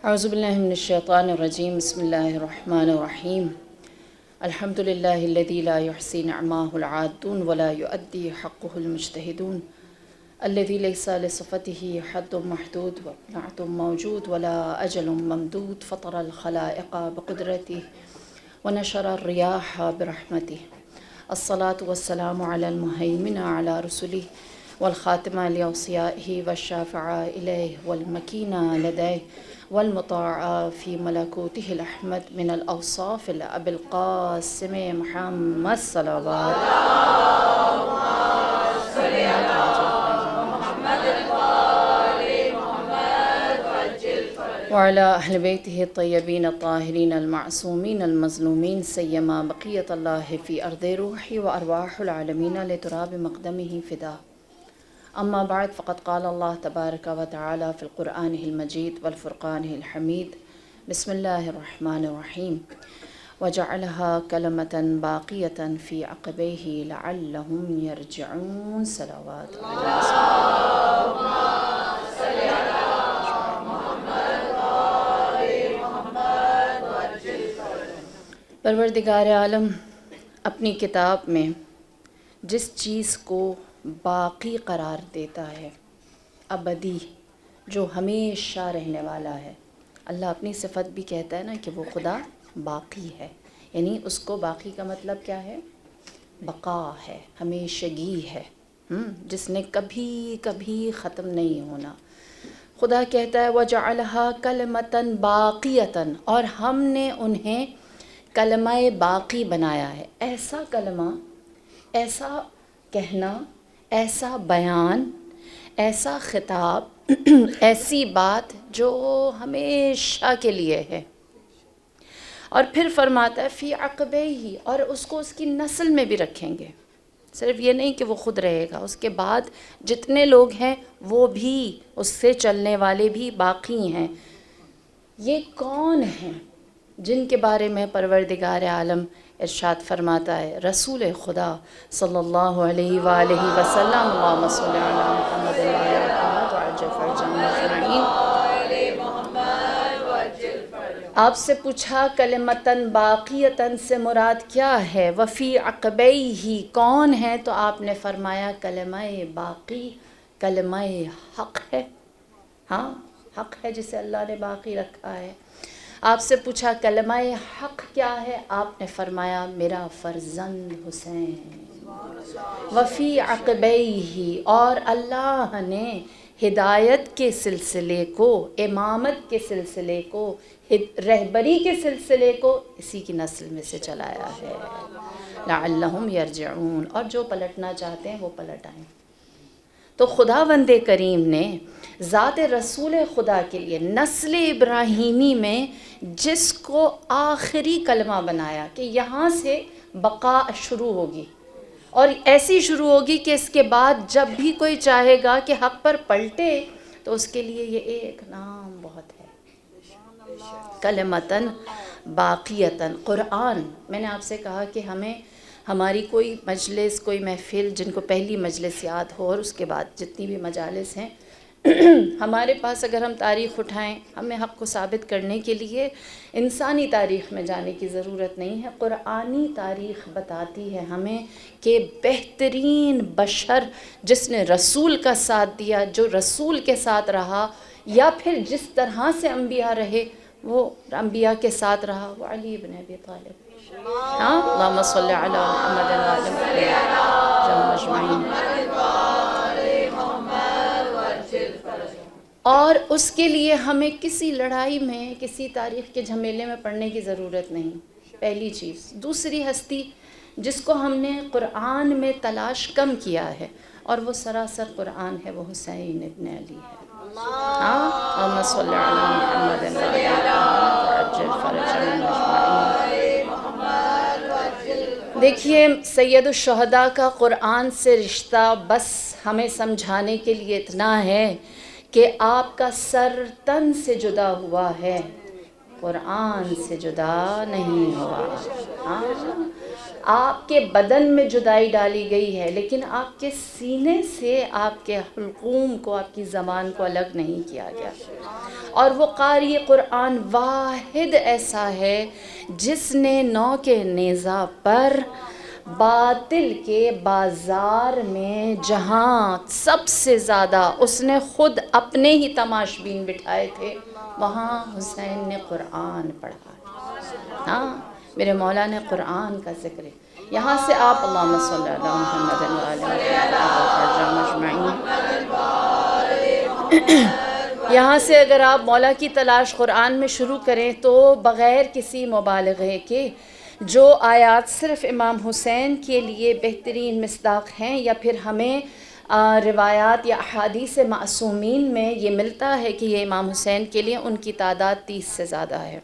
اعوذ باللہ من الشیطان الرجیم بسم اللہ الرحمن الرحیم الحمد للہ الذی لا يحصی نعماہ العادون ولا يؤدی حقہ المجتہدون الذی لیس لصفته حد محدود ونعت موجود ولا اجل ممدود فطر الخلائق بقدرته ونشر الریاح برحمته الصلاة والسلام علی المہیمن علی رسله والخاتم لأوصیائه والشافع إلیہ والمکین لدیہ والمطاع فی ملکوته الأحمد من الأوصاف الأب القاسم محمد صلوات وعلى أهل بيته الطيبين الطاهرين المعصومين المظلومين سيما بقية الله في أرض روحي وأرواح العالمين لتراب مقدمه فداه أما بعد فقد قال الله تبارك وتعالى في القرآن المجيد والفرقان الحميد بسم الله الرحمن الرحيم وجعلها كلمة باقية في عقبيه لعلهم يرجعون صلوات پروردگار عالم اپنی کتاب میں جس چیز کو باقی قرار دیتا ہے، ابدی، جو ہمیشہ رہنے والا ہے، اللہ اپنی صفت بھی کہتا ہے نا کہ وہ خدا باقی ہے، یعنی اس کو باقی کا مطلب کیا ہے؟ بقا ہے، ہمیشگی ہے، جس نے کبھی کبھی ختم نہیں ہونا۔ خدا کہتا ہے وَجَعَلَهَا كَلِمَةً بَاقِيَةً، اور ہم نے انہیں کلمہ باقی بنایا ہے۔ ایسا کلمہ، ایسا کہنا، ایسا بیان، ایسا خطاب، ایسی بات جو ہمیشہ کے لیے ہے۔ اور پھر فرماتا ہے فی عقبیہ، اور اس کو اس کی نسل میں بھی رکھیں گے۔ صرف یہ نہیں کہ وہ خود رہے گا، اس کے بعد جتنے لوگ ہیں وہ بھی، اس سے چلنے والے بھی باقی ہیں۔ یہ کون ہیں جن کے بارے میں پروردگار عالم ارشاد فرماتا ہے؟ رسول خدا صلی اللہ علیہ وآلہ وسلم، اللہم صلی علی محمد وعلی محمد وعجل فرجهم اجمعین۔ آپ سے پوچھا کلمتاً باقیتاً سے مراد کیا ہے؟ وفی عقبیہ، کون ہے؟ تو آپ نے فرمایا کلمہ باقی، کلمہ حق ہے۔ ہاں، حق ہے جسے اللہ نے باقی رکھا ہے۔ آپ سے پوچھا کلمہ حق کیا ہے؟ آپ نے فرمایا میرا فرزند حسین۔ وفی عقبیہ، اور اللہ نے ہدایت کے سلسلے کو، امامت کے سلسلے کو، رہبری کے سلسلے کو اسی کی نسل میں سے چلایا ہے۔ لعلہم یرجعون، اور جو پلٹنا چاہتے ہیں وہ پلٹ آئیں۔ تو خداوند کریم نے ذات رسول خدا کے لیے نسل ابراہیمی میں جس کو آخری کلمہ بنایا کہ یہاں سے بقا شروع ہوگی، اور ایسی شروع ہوگی کہ اس کے بعد جب بھی کوئی چاہے گا کہ حق پر پلٹے تو اس کے لیے یہ ایک نام بہت ہے، کلمتاً باقیتاً۔ قرآن، میں نے آپ سے کہا کہ ہمیں ہماری کوئی مجلس، کوئی محفل، جن کو پہلی مجلس یاد ہو اور اس کے بعد جتنی بھی مجالس ہیں، ہمارے پاس اگر ہم تاریخ اٹھائیں، ہمیں حق کو ثابت کرنے کے لیے انسانی تاریخ میں جانے کی ضرورت نہیں ہے۔ قرآنی تاریخ بتاتی ہے ہمیں کہ بہترین بشر جس نے رسول کا ساتھ دیا، جو رسول کے ساتھ رہا، یا پھر جس طرح سے انبیاء رہے وہ انبیاء کے ساتھ رہا، وہ علی بن ابی طالب۔ ہاں، اللہم صلی علی محمد وعلی محمد اجمعین۔ اور اس کے لیے ہمیں کسی لڑائی میں، کسی تاریخ کے جھمیلے میں پڑھنے کی ضرورت نہیں، پہلی چیز۔ دوسری ہستی جس کو ہم نے قرآن میں تلاش کم کیا ہے اور وہ سراسر قرآن ہے، وہ حسین ابن علی ہے۔ ہاں، اللہم صلی علی محمد وعلی محمد وعجل فرجهم اجمعین۔ دیکھیے، سید الشہداء کا قرآن سے رشتہ بس ہمیں سمجھانے کے لیے اتنا ہے کہ آپ کا سر تن سے جدا ہوا ہے، قرآن سے جدا نہیں ہوا۔ ہاں، آپ کے بدن میں جدائی ڈالی گئی ہے، لیکن آپ کے سینے سے آپ کے حلقوم کو، آپ کی زبان کو الگ نہیں کیا گیا۔ اور وہ قاری قرآن واحد ایسا ہے جس نے نو کے نیزہ پر باطل کے بازار میں جہاں سب سے زیادہ اس نے خود اپنے ہی تماشبین بٹھائے تھے، وہاں حسین نے قرآن پڑھا۔ ہاں، میرے مولا نے قرآن کا ذکر ہے۔ یہاں سے آپ اللہم صلی علی محمد یہاں سے اگر آپ مولا کی تلاش قرآن میں شروع کریں تو بغیر کسی مبالغے کے جو آیات صرف امام حسین کے لیے بہترین مصداق ہیں، یا پھر ہمیں روایات یا احادیث معصومین میں یہ ملتا ہے کہ یہ امام حسین کے لیے، ان کی تعداد 30 سے زیادہ ہے۔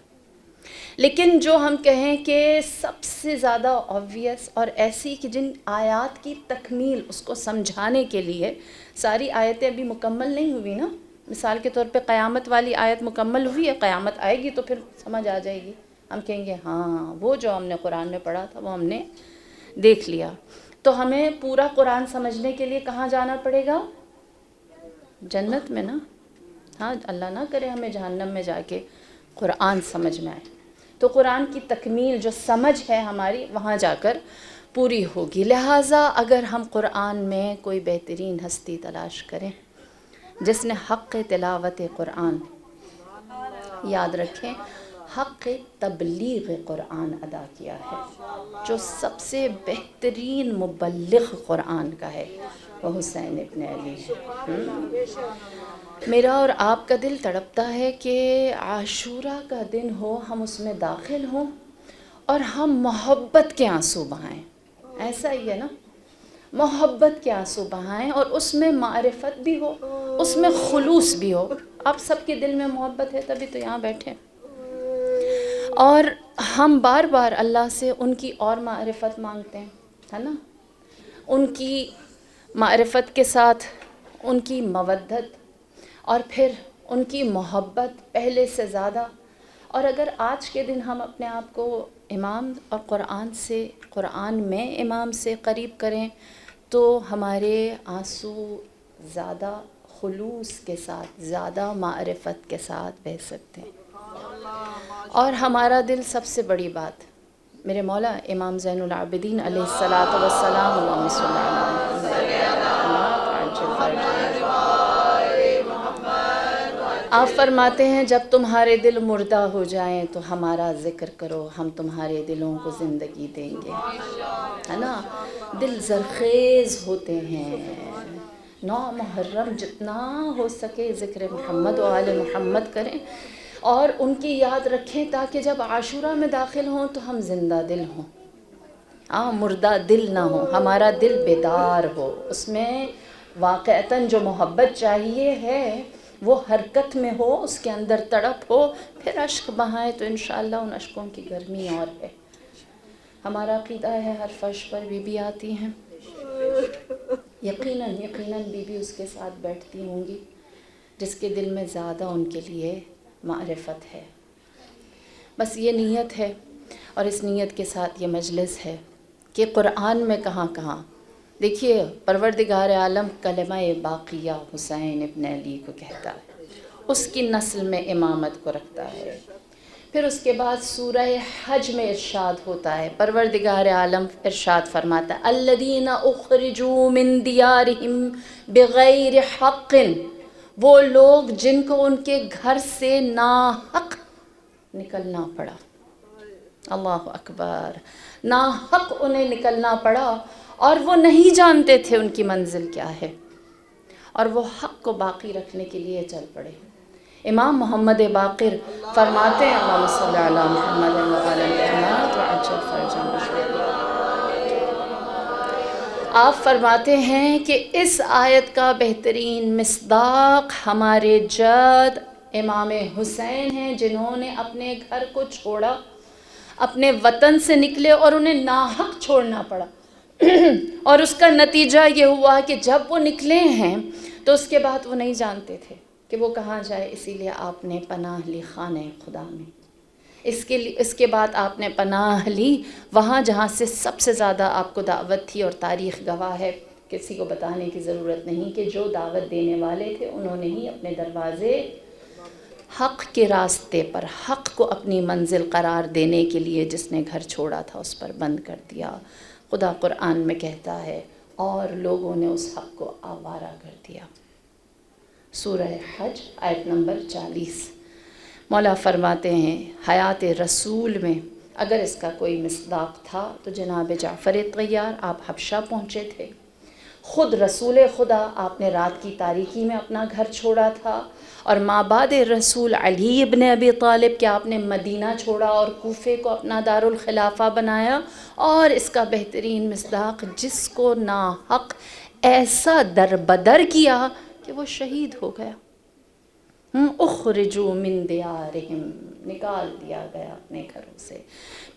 لیکن جو ہم کہیں کہ سب سے زیادہ obvious اور ایسی کہ جن آیات کی تکمیل اس کو سمجھانے کے لیے، ساری آیتیں ابھی مکمل نہیں ہوئی نا، مثال کے طور پہ قیامت والی آیت مکمل ہوئی ہے، قیامت آئے گی تو پھر سمجھ آ جائے گی، ہم کہیں گے ہاں وہ جو ہم نے قرآن میں پڑھا تھا وہ ہم نے دیکھ لیا۔ تو ہمیں پورا قرآن سمجھنے کے لیے کہاں جانا پڑے گا؟ جنت میں نا۔ ہاں، اللہ نہ کرے ہمیں جہنم میں جا کے قرآن سمجھ میں آئے، تو قرآن کی تکمیل جو سمجھ ہے ہماری وہاں جا کر پوری ہوگی۔ لہٰذا اگر ہم قرآن میں کوئی بہترین ہستی تلاش کریں جس نے حق تلاوت قرآن، یاد رکھیں حق تبلیغ قرآن ادا کیا ہے، جو سب سے بہترین مبلغ قرآن کا ہے وہ حسین ابن علی ہے۔ میرا اور آپ کا دل تڑپتا ہے کہ عاشوراء کا دن ہو، ہم اس میں داخل ہوں اور ہم محبت کے آنسو بہائیں۔ ایسا ہی ہے نا، محبت کے آنسو بہائیں، اور اس میں معرفت بھی ہو، اس میں خلوص بھی ہو۔ آپ سب کے دل میں محبت ہے تبھی تو یہاں بیٹھے، اور ہم بار بار اللہ سے ان کی اور معرفت مانگتے ہیں، ہے نا، ان کی معرفت کے ساتھ ان کی مودت اور پھر ان کی محبت پہلے سے زیادہ۔ اور اگر آج کے دن ہم اپنے آپ کو امام اور قرآن میں امام سے قریب کریں تو ہمارے آنسو زیادہ خلوص کے ساتھ، زیادہ معرفت کے ساتھ بہہ سکتے ہیں۔ اور ہمارا دل سب سے بڑی بات، میرے مولا امام زین العابدین علیہ الصلاۃ والسلام، اللہم صلی آپ فرماتے ہیں جب تمہارے دل مردہ ہو جائیں تو ہمارا ذکر کرو، ہم تمہارے دلوں کو زندگی دیں گے، ہے نا۔ دل زرخیز ہوتے ہیں، 9 محرم جتنا ہو سکے ذکر محمد و آل محمد کریں اور ان کی یاد رکھیں، تاکہ جب عاشوراء میں داخل ہوں تو ہم زندہ دل ہوں، مردہ دل نہ ہو، ہمارا دل بیدار ہو، اس میں واقعتاً جو محبت چاہیے ہے وہ حرکت میں ہو، اس کے اندر تڑپ ہو، پھر اشک بہائیں تو انشاءاللہ ان اشکوں کی گرمی اور ہے۔ ہمارا عقیدہ ہے ہر فرش پر بی بی آتی ہیں، یقیناً بی بی اس کے ساتھ بیٹھتی ہوں گی جس کے دل میں زیادہ ان کے لیے معرفت ہے۔ بس یہ نیت ہے، اور اس نیت کے ساتھ یہ مجلس ہے کہ قرآن میں کہاں کہاں دیکھیے پروردگار عالم کلمہ باقیہ حسین ابن علی کو کہتا ہے، اس کی نسل میں امامت کو رکھتا ہے۔ پھر اس کے بعد سورہ حج میں ارشاد ہوتا ہے، پروردگار عالم ارشاد فرماتا ہے الذین اخرجوا من دیارہم بغیر حق، وہ لوگ جن کو ان کے گھر سے ناحق نکلنا پڑا، اللہ اکبر، ناحق انہیں نکلنا پڑا اور وہ نہیں جانتے تھے ان کی منزل کیا ہے، اور وہ حق کو باقی رکھنے کے لیے چل پڑے۔ امام محمد باقر فرماتے ہیں اللہم صلی علی محمد وعلی محمد وعجل فرجہ مشہور، آپ فرماتے ہیں کہ اس آیت کا بہترین مصداق ہمارے جد امام حسین ہیں، جنہوں نے اپنے گھر کو چھوڑا، اپنے وطن سے نکلے اور انہیں ناحق چھوڑنا پڑا، اور اس کا نتیجہ یہ ہوا کہ جب وہ نکلے ہیں تو اس کے بعد وہ نہیں جانتے تھے کہ وہ کہاں جائے، اسی لیے آپ نے پناہ لی خانہ خدا میں، اس کے بعد آپ نے پناہ لی وہاں جہاں سے سب سے زیادہ آپ کو دعوت تھی، اور تاریخ گواہ ہے، کسی کو بتانے کی ضرورت نہیں کہ جو دعوت دینے والے تھے انہوں نے ہی اپنے دروازے حق کے راستے پر، حق کو اپنی منزل قرار دینے کے لیے جس نے گھر چھوڑا تھا اس پر بند کر دیا۔ خدا قرآن میں کہتا ہے اور لوگوں نے اس حق کو آوارہ کر دیا۔ سورہ حج آیت نمبر 40۔ مولا فرماتے ہیں حیات رسول میں اگر اس کا کوئی مصداق تھا تو جناب جعفر طیار، آپ حبشہ پہنچے تھے، خود رسول خدا آپ نے رات کی تاریکی میں اپنا گھر چھوڑا تھا، اور مابعد رسول علی ابن ابی طالب کہ آپ نے مدینہ چھوڑا اور کوفے کو اپنا دارالخلافہ بنایا، اور اس کا بہترین مصداق جس کو ناحق ایسا دربدر کیا کہ وہ شہید ہو گیا، اخرجوا من دیارہم، نکال دیا گیا اپنے گھروں سے۔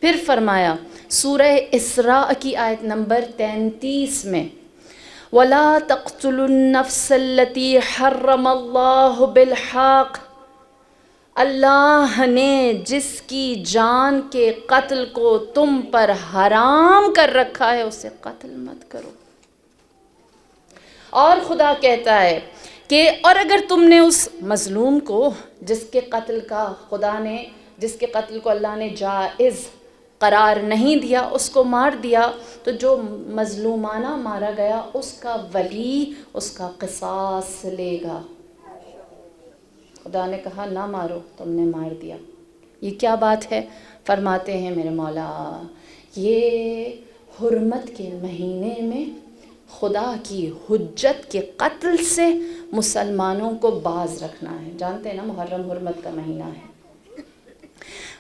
پھر فرمایا سورہ اسراء کی آیت نمبر 33 میں وَلَا تَقْتُلُوا النَّفْسَ الَّتِي حَرَّمَ اللَّهُ بِالْحَقِّ، اللہ نے جس کی جان کے قتل کو تم پر حرام کر رکھا ہے اسے قتل مت کرو۔ اور خدا کہتا ہے کہ اور اگر تم نے اس مظلوم کو جس کے قتل کو اللہ نے جائز قرار نہیں دیا اس کو مار دیا، تو جو مظلومانہ مارا گیا اس کا ولی اس کا قصاص لے گا۔ خدا نے کہا نہ مارو، تم نے مار دیا۔ یہ کیا بات ہے؟ فرماتے ہیں میرے مولا یہ حرمت کے مہینے میں خدا کی حجت کے قتل سے مسلمانوں کو باز رکھنا ہے۔ جانتے ہیں نا محرم حرمت کا مہینہ ہے،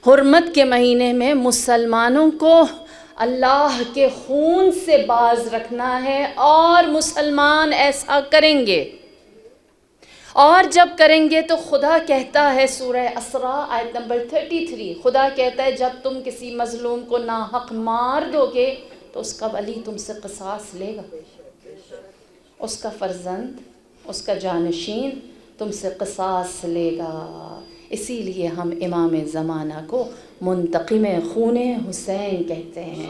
حرمت کے مہینے میں مسلمانوں کو اللہ کے خون سے باز رکھنا ہے، اور مسلمان ایسا کریں گے، اور جب کریں گے تو خدا کہتا ہے سورہ اسراء آیت نمبر 33، خدا کہتا ہے جب تم کسی مظلوم کو ناحق مار دو گے تو اس کا ولی تم سے قصاص لے گا، اس کا فرزند، اس کا جانشین تم سے قصاص لے گا۔ اسی لیے ہم امام زمانہ کو منتقم خون حسین کہتے ہیں۔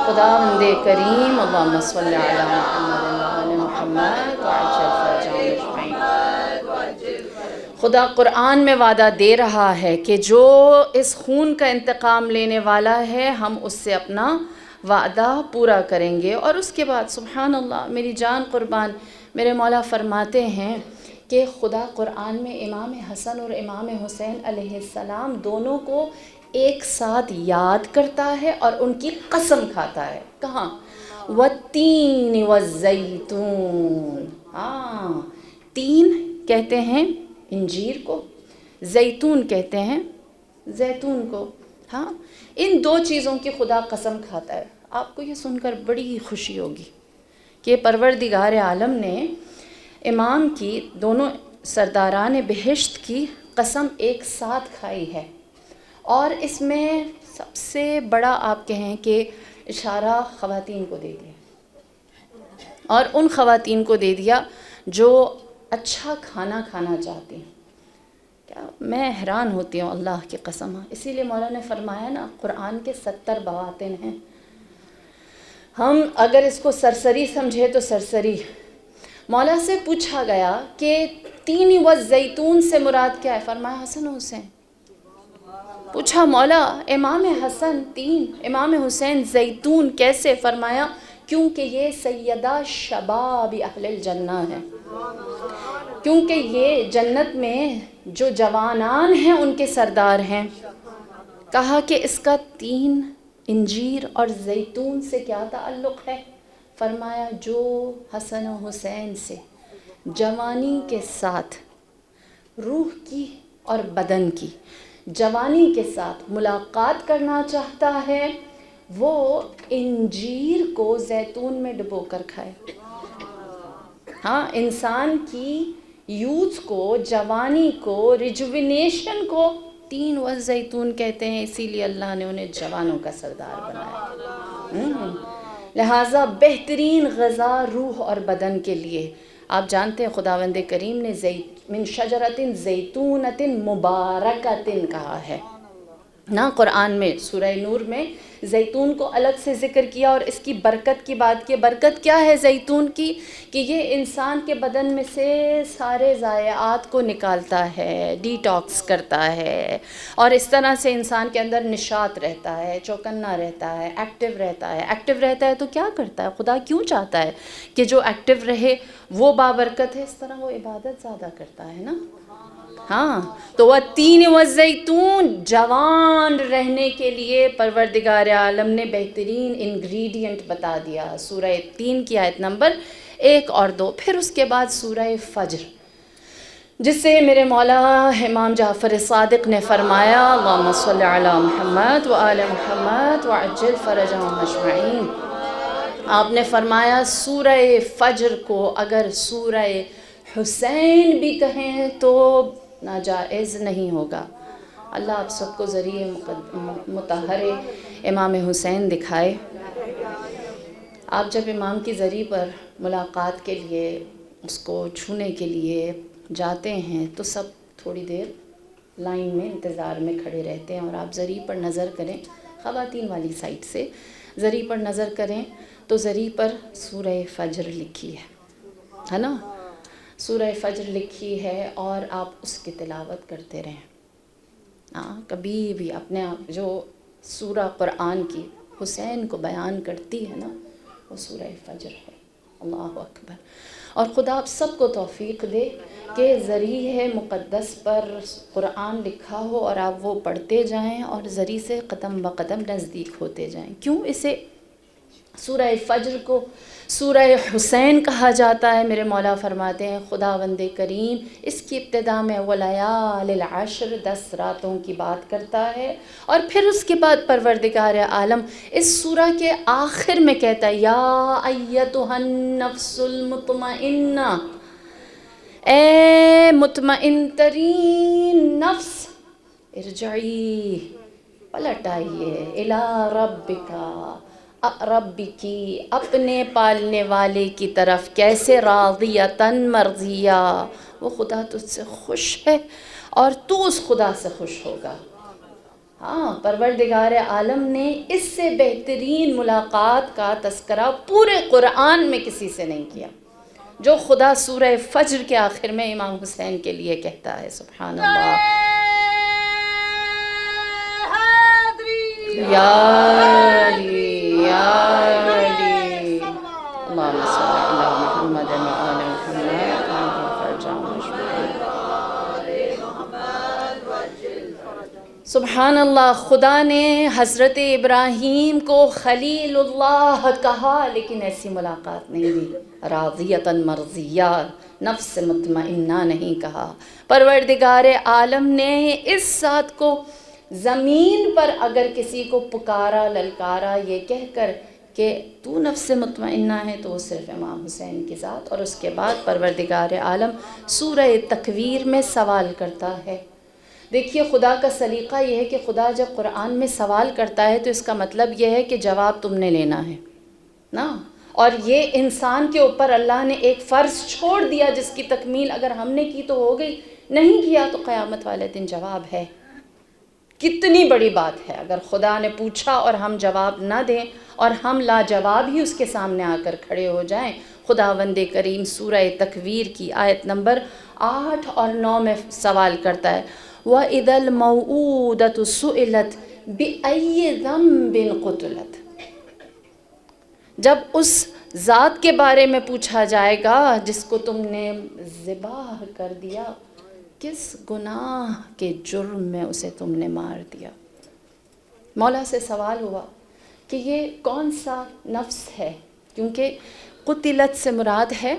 خداوند کریم اللہم صلی علی محمد وعلی محمد وعجل فرجهم اجمعین۔ خدا قرآن میں وعدہ دے رہا ہے کہ جو اس خون کا انتقام لینے والا ہے ہم اس سے اپنا وعدہ پورا کریں گے۔ اور اس کے بعد سبحان اللہ میری جان قربان، میرے مولا فرماتے ہیں کہ خدا قرآن میں امام حسن اور امام حسین علیہ السلام دونوں کو ایک ساتھ یاد کرتا ہے اور ان کی قسم کھاتا ہے۔ کہاں؟ والتین والزیتون، تین کہتے ہیں انجیر کو، زیتون کہتے ہیں زیتون کو، ان دو چیزوں کی خدا قسم کھاتا ہے۔ آپ کو یہ سن کر بڑی خوشی ہوگی کہ پروردگار عالم نے امام کی دونوں سرداران بہشت کی قسم ایک ساتھ کھائی ہے، اور اس میں سب سے بڑا آپ کہیں کہ اشارہ خواتین کو دے دیا، اور ان خواتین کو دے دیا جو اچھا کھانا کھانا چاہتی ہیں۔ کیا میں حیران ہوتی ہوں اللہ کی قسم، اسی لیے مولا نے فرمایا نا قرآن کے 70 بواطن ہیں، ہم اگر اس کو سرسری سمجھے تو سرسری۔ مولا سے پوچھا گیا کہ تین والزیتون سے مراد کیا ہے؟ فرمایا حسن و حسین۔ پوچھا مولا امام حسن تین، امام حسین زیتون کیسے؟ فرمایا کیونکہ یہ سیدہ شباب اہل الجنہ ہے، کیونکہ یہ جنت میں جو جوانان ہیں ان کے سردار ہیں۔ کہا کہ اس کا تین، انجیر اور زیتون سے کیا تعلق ہے؟ فرمایا جو حسن و حسین سے جوانی کے ساتھ روح کی اور بدن کی جوانی کے ساتھ ملاقات کرنا چاہتا ہے وہ انجیر کو زیتون میں ڈبو کر کھائے۔ انسان کی یوتھ کو، جوانی کو، ریجوینیشن کو تین والزیتون کہتے ہیں، اسی لیے اللہ نے انہیں جوانوں کا سردار بنایا۔ لہٰذا بہترین غذا روح اور بدن کے لیے آپ جانتے ہیں خداوند کریم نے من شجرۃ زیتونۃ مبارکۃ کہا ہے، نا قرآن میں سورہ نور میں زیتون کو الگ سے ذکر کیا اور اس کی برکت کی بات کی۔ برکت کیا ہے زیتون کی؟ کہ یہ انسان کے بدن میں سے سارے ضائعات کو نکالتا ہے، ڈی ٹاکس کرتا ہے، اور اس طرح سے انسان کے اندر نشاط رہتا ہے، چوکنا رہتا ہے، ایکٹیو رہتا ہے۔ ایکٹیو رہتا ہے تو کیا کرتا ہے؟ خدا کیوں چاہتا ہے کہ جو ایکٹیو رہے وہ بابرکت ہے؟ اس طرح وہ عبادت زیادہ کرتا ہے نا۔ ہاں، تو والتین والزیتون، جوان رہنے کے لیے پروردگار عالم نے بہترین انگریڈینٹ بتا دیا۔ سورہ 3 کی آیت نمبر 1 اور 2۔ پھر اس کے بعد سورہ فجر، جس سے میرے مولا امام جعفر صادق نے فرمایا اللہم صلی علی محمد وآل محمد وعجل فرجہم اجمعین۔ آپ نے فرمایا سورہ فجر کو اگر سورہ حسین بھی کہیں تو ناجائز نہیں ہوگا۔ اللہ آپ سب کو ذریعہ مطہر امام حسین دکھائے۔ آپ جب امام کی ذریعہ پر ملاقات کے لیے، اس کو چھونے کے لیے جاتے ہیں تو سب تھوڑی دیر لائن میں انتظار میں کھڑے رہتے ہیں، اور آپ ذریعہ پر نظر کریں، خواتین والی سائٹ سے ذریعہ پر نظر کریں تو ذریعہ پر سورہ فجر لکھی ہے نا، سورہ فجر لکھی ہے، اور آپ اس کی تلاوت کرتے رہیں۔ ہاں، کبھی بھی اپنے آپ جو سورہ قرآن کی حسین کو بیان کرتی ہے نا، وہ سورہ فجر ہے۔ اللہ اکبر۔ اور خدا آپ سب کو توفیق دے کہ ذریعہ مقدس پر قرآن لکھا ہو اور آپ وہ پڑھتے جائیں اور ذریعہ سے قدم بقدم نزدیک ہوتے جائیں۔ کیوں اسے سورہ فجر کو سورہ حسین کہا جاتا ہے؟ میرے مولا فرماتے ہیں خداوند کریم اس کی ابتدا میں ولیال العشر 10 راتوں کی بات کرتا ہے، اور پھر اس کے بعد پروردگار عالم اس سورہ کے آخر میں کہتا ہے یا ایتھا النفس المطمئنہ، اے مطمئن ترین نفس، ارجعی، پلٹ آئیے، الی ربکا، رب کی، اپنے پالنے والے کی طرف۔ کیسے؟ راضیۃً مرضیہ، وہ خدا تجھ سے خوش ہے اور تو اس خدا سے خوش ہوگا۔ ہاں، پروردگار عالم نے اس سے بہترین ملاقات کا تذکرہ پورے قرآن میں کسی سے نہیں کیا، جو خدا سورہ فجر کے آخر میں امام حسین کے لیے کہتا ہے۔ سبحان اللہ۔ یا علی یا علی، اللہم صلی علی محمد وآل محمد فرجہم اجمعین۔ سبحان اللہ۔ خدا نے حضرت ابراہیم کو خلیل اللہ کہا، لیکن ایسی ملاقات نہیں دی۔ راضیۃً مرضیہ، نفس مطمئنہ نہیں کہا۔ پروردگار عالم نے اس ذات کو زمین پر اگر کسی کو پکارا، للکارا یہ کہہ کر کہ تو نفس مطمئنہ ہے، تو وہ صرف امام حسین کی ذات۔ اور اس کے بعد پروردگار عالم سورہ تکویر میں سوال کرتا ہے۔ دیکھیے خدا کا سلیقہ یہ ہے کہ خدا جب قرآن میں سوال کرتا ہے تو اس کا مطلب یہ ہے کہ جواب تم نے لینا ہے نا، اور یہ انسان کے اوپر اللہ نے ایک فرض چھوڑ دیا جس کی تکمیل اگر ہم نے کی تو ہو گئی، نہیں کیا تو قیامت والے دن جواب ہے۔ کتنی بڑی بات ہے اگر خدا نے پوچھا اور ہم جواب نہ دیں اور ہم لاجواب ہی اس کے سامنے آ کر کھڑے ہو جائیں۔ خداوند کریم سورہ تکویر کی آیت نمبر 8 اور 9 میں سوال کرتا ہے وَإِذَا الْمَوْءُودَةُ سُئِلَتْ بِأَيِّ ذَنبٍ قُتِلَتْ، جب اس ذات کے بارے میں پوچھا جائے گا جس کو تم نے ذبح کر دیا، کس گناہ کے جرم میں اسے تم نے مار دیا۔ مولا سے سوال ہوا کہ یہ کون سا نفس ہے، کیونکہ قتلت سے مراد ہے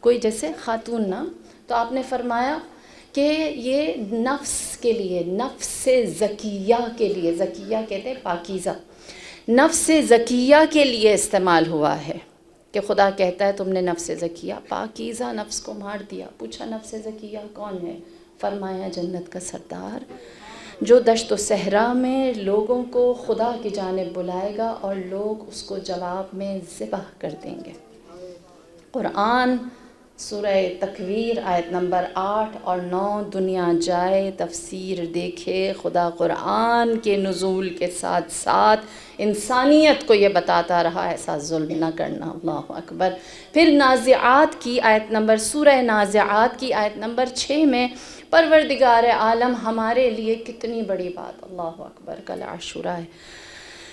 کوئی جیسے خاتون نا، تو آپ نے فرمایا کہ یہ نفس کے لیے، نفس زکیہ کے لیے، زکیہ کہتے ہیں پاکیزہ، نفس زکیہ کے لیے استعمال ہوا ہے، کہ خدا کہتا ہے تم نے نفس زکیہ پاکیزہ نفس کو مار دیا۔ پوچھا نفس زکیہ کون ہے؟ فرمایا جنت کا سردار، جو دشت و صحرا میں لوگوں کو خدا کی جانب بلائے گا اور لوگ اس کو جواب میں ذبح کر دیں گے۔ قرآن سورہ تکویر آیت نمبر 8 اور 9، دنیا جائے تفسیر دیکھے، خدا قرآن کے نزول کے ساتھ ساتھ انسانیت کو یہ بتاتا رہا ایسا ظلم نہ کرنا۔ اللہ اکبر۔ پھر نازعات کی آیت نمبر، سورہ نازعات کی آیت نمبر 6 میں پروردگار عالم ہمارے لیے کتنی بڑی بات، اللہ اکبر، کل عاشورہ ہے،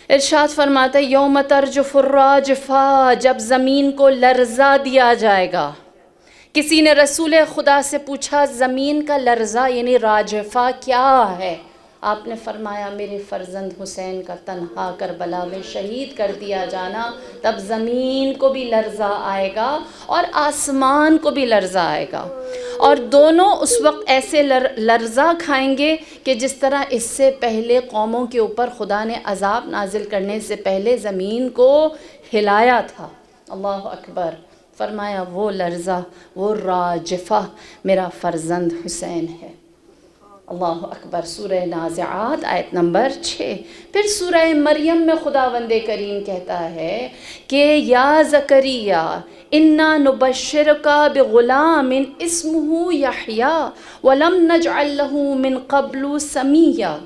ارشاد فرماتا ہے یوم ترجف الراجفہ، جب زمین کو لرزا دیا جائے گا۔ کسی نے رسول خدا سے پوچھا زمین کا لرزہ یعنی راجفہ کیا ہے؟ آپ نے فرمایا میرے فرزند حسین کا تنہا کربلا میں شہید کر دیا جانا، تب زمین کو بھی لرزہ آئے گا اور آسمان کو بھی لرزہ آئے گا، اور دونوں اس وقت ایسے لرزہ کھائیں گے کہ جس طرح اس سے پہلے قوموں کے اوپر خدا نے عذاب نازل کرنے سے پہلے زمین کو ہلایا تھا۔ اللہ اکبر۔ فرمایا وہ لرزہ، وہ راجفہ میرا فرزند حسین ہے۔ اللہ اکبر۔ سورہ نازعات آیت نمبر 6۔ پھر سورہ مریم میں خداوند کریم کہتا ہے کہ یا زکریا انا نبشرک بغلام اسمہ یحییٰ ولم نجعل لہ من قبل سمیہ۔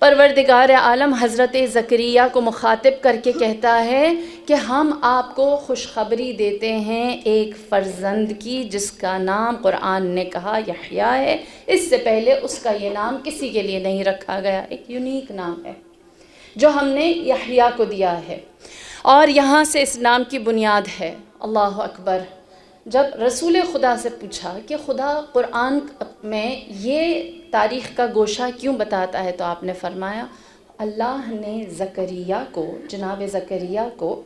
پروردگار عالم حضرت زکریا کو مخاطب کر کے کہتا ہے کہ ہم آپ کو خوشخبری دیتے ہیں ایک فرزند کی جس کا نام قرآن نے کہا یحییٰ ہے، اس سے پہلے اس کا یہ نام کسی کے لیے نہیں رکھا گیا، ایک یونیک نام ہے جو ہم نے یحییٰ کو دیا ہے، اور یہاں سے اس نام کی بنیاد ہے۔ اللہ اکبر۔ جب رسول خدا سے پوچھا کہ خدا قرآن میں یہ تاریخ کا گوشہ کیوں بتاتا ہے، تو آپ نے فرمایا اللہ نے زکریا کو، جناب زکریا کو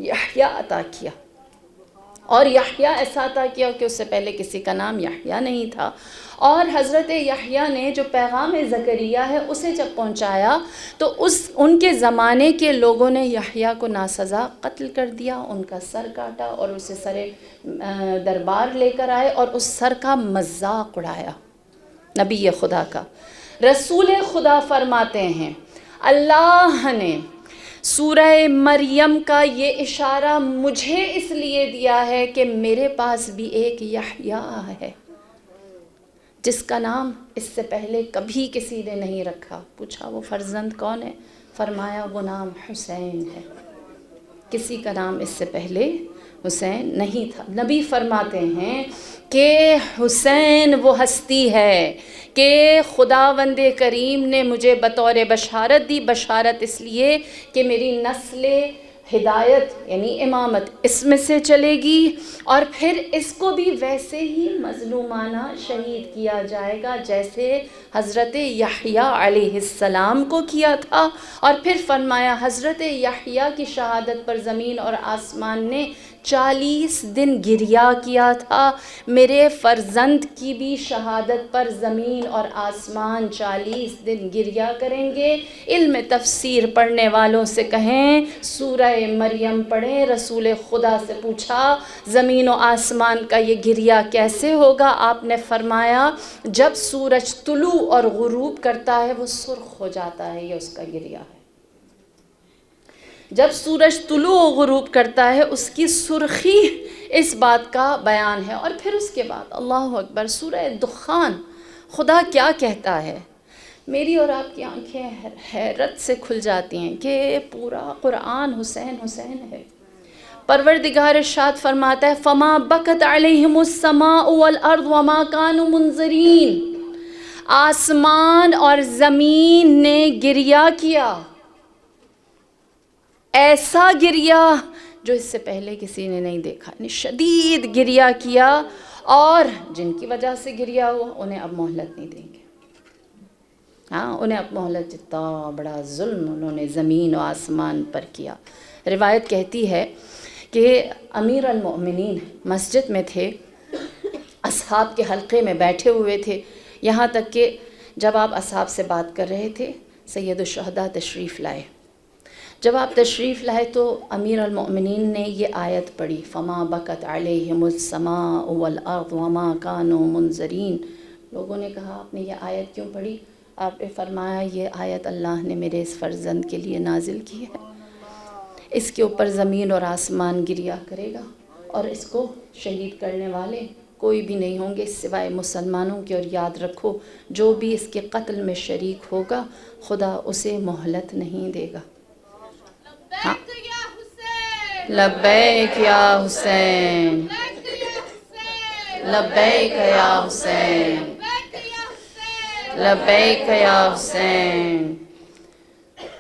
یحییٰ عطا کیا، اور یحییٰ ایسا عطا کیا کہ اس سے پہلے کسی کا نام یحییٰ نہیں تھا، اور حضرت یحییٰ نے جو پیغام زکریا ہے اسے جب پہنچایا تو ان کے زمانے کے لوگوں نے یحییٰ کو ناسزا قتل کر دیا، ان کا سر کاٹا اور اسے سر دربار لے کر آئے اور اس سر کا مذاق اڑایا نبی خدا کا۔ رسول خدا فرماتے ہیں اللہ نے سورہ مریم کا یہ اشارہ مجھے اس لیے دیا ہے کہ میرے پاس بھی ایک یحییٰ ہے جس کا نام اس سے پہلے کبھی کسی نے نہیں رکھا۔ پوچھا وہ فرزند کون ہے؟ فرمایا وہ نام حسین ہے، کسی کا نام اس سے پہلے حسین نہیں تھا۔ نبی فرماتے ہیں کہ حسین وہ ہستی ہے کہ خداوند کریم نے مجھے بطور بشارت دی، بشارت اس لیے کہ میری نسل ہدایت یعنی امامت اس میں سے چلے گی، اور پھر اس کو بھی ویسے ہی مظلومانہ شہید کیا جائے گا جیسے حضرت یحییٰ علیہ السلام کو کیا تھا۔ اور پھر فرمایا حضرت یحییٰ کی شہادت پر زمین اور آسمان نے 40 دن گریہ کیا تھا، میرے فرزند کی بھی شہادت پر زمین اور آسمان 40 دن گریہ کریں گے۔ علم تفسیر پڑھنے والوں سے کہیں سورہ مریم پڑھیں۔ رسول خدا سے پوچھا زمین و آسمان کا یہ گریہ کیسے ہوگا؟ آپ نے فرمایا جب سورج طلوع اور غروب کرتا ہے وہ سرخ ہو جاتا ہے، یہ اس کا گریہ ہے۔ جب سورج طلوع و غروب کرتا ہے اس کی سرخی اس بات کا بیان ہے۔ اور پھر اس کے بعد اللہ اکبر، سورہ دخان، خدا کیا کہتا ہے؟ میری اور آپ کی آنکھیں حیرت سے کھل جاتی ہیں کہ پورا قرآن حسین حسین ہے۔ پروردگار ارشاد فرماتا ہے فما بکت علیہم السماء والارض وما كانوا منظرین، آسمان اور زمین نے گریہ کیا، ایسا گریہ جو اس سے پہلے کسی نے نہیں دیکھا، یعنی شدید گریہ کیا، اور جن کی وجہ سے گریہ ہوا انہیں اب مہلت نہیں دیں گے۔ ہاں انہیں اب مہلت، جتنا بڑا ظلم انہوں نے زمین و آسمان پر کیا۔ روایت کہتی ہے کہ امیر المؤمنین مسجد میں تھے، اصحاب کے حلقے میں بیٹھے ہوئے تھے، یہاں تک کہ جب آپ اصحاب سے بات کر رہے تھے سید الشہداء تشریف لائے۔ جب آپ تشریف لائے تو امیر المؤمنین نے یہ آیت پڑھی فما بکت علیہم السماء والارض وما كانوا منظرین۔ لوگوں نے کہا آپ نے یہ آیت کیوں پڑھی؟ آپ نے فرمایا یہ آیت اللہ نے میرے اس فرزند کے لیے نازل کی ہے، اس کے اوپر زمین اور آسمان گریہ کرے گا، اور اس کو شہید کرنے والے کوئی بھی نہیں ہوں گے سوائے مسلمانوں کے. اور یاد رکھو جو بھی اس کے قتل میں شریک ہوگا خدا اسے مہلت نہیں دے گا. ہاں لبیک یا حسین، لبیک یا حسین، لبیک یا حسین.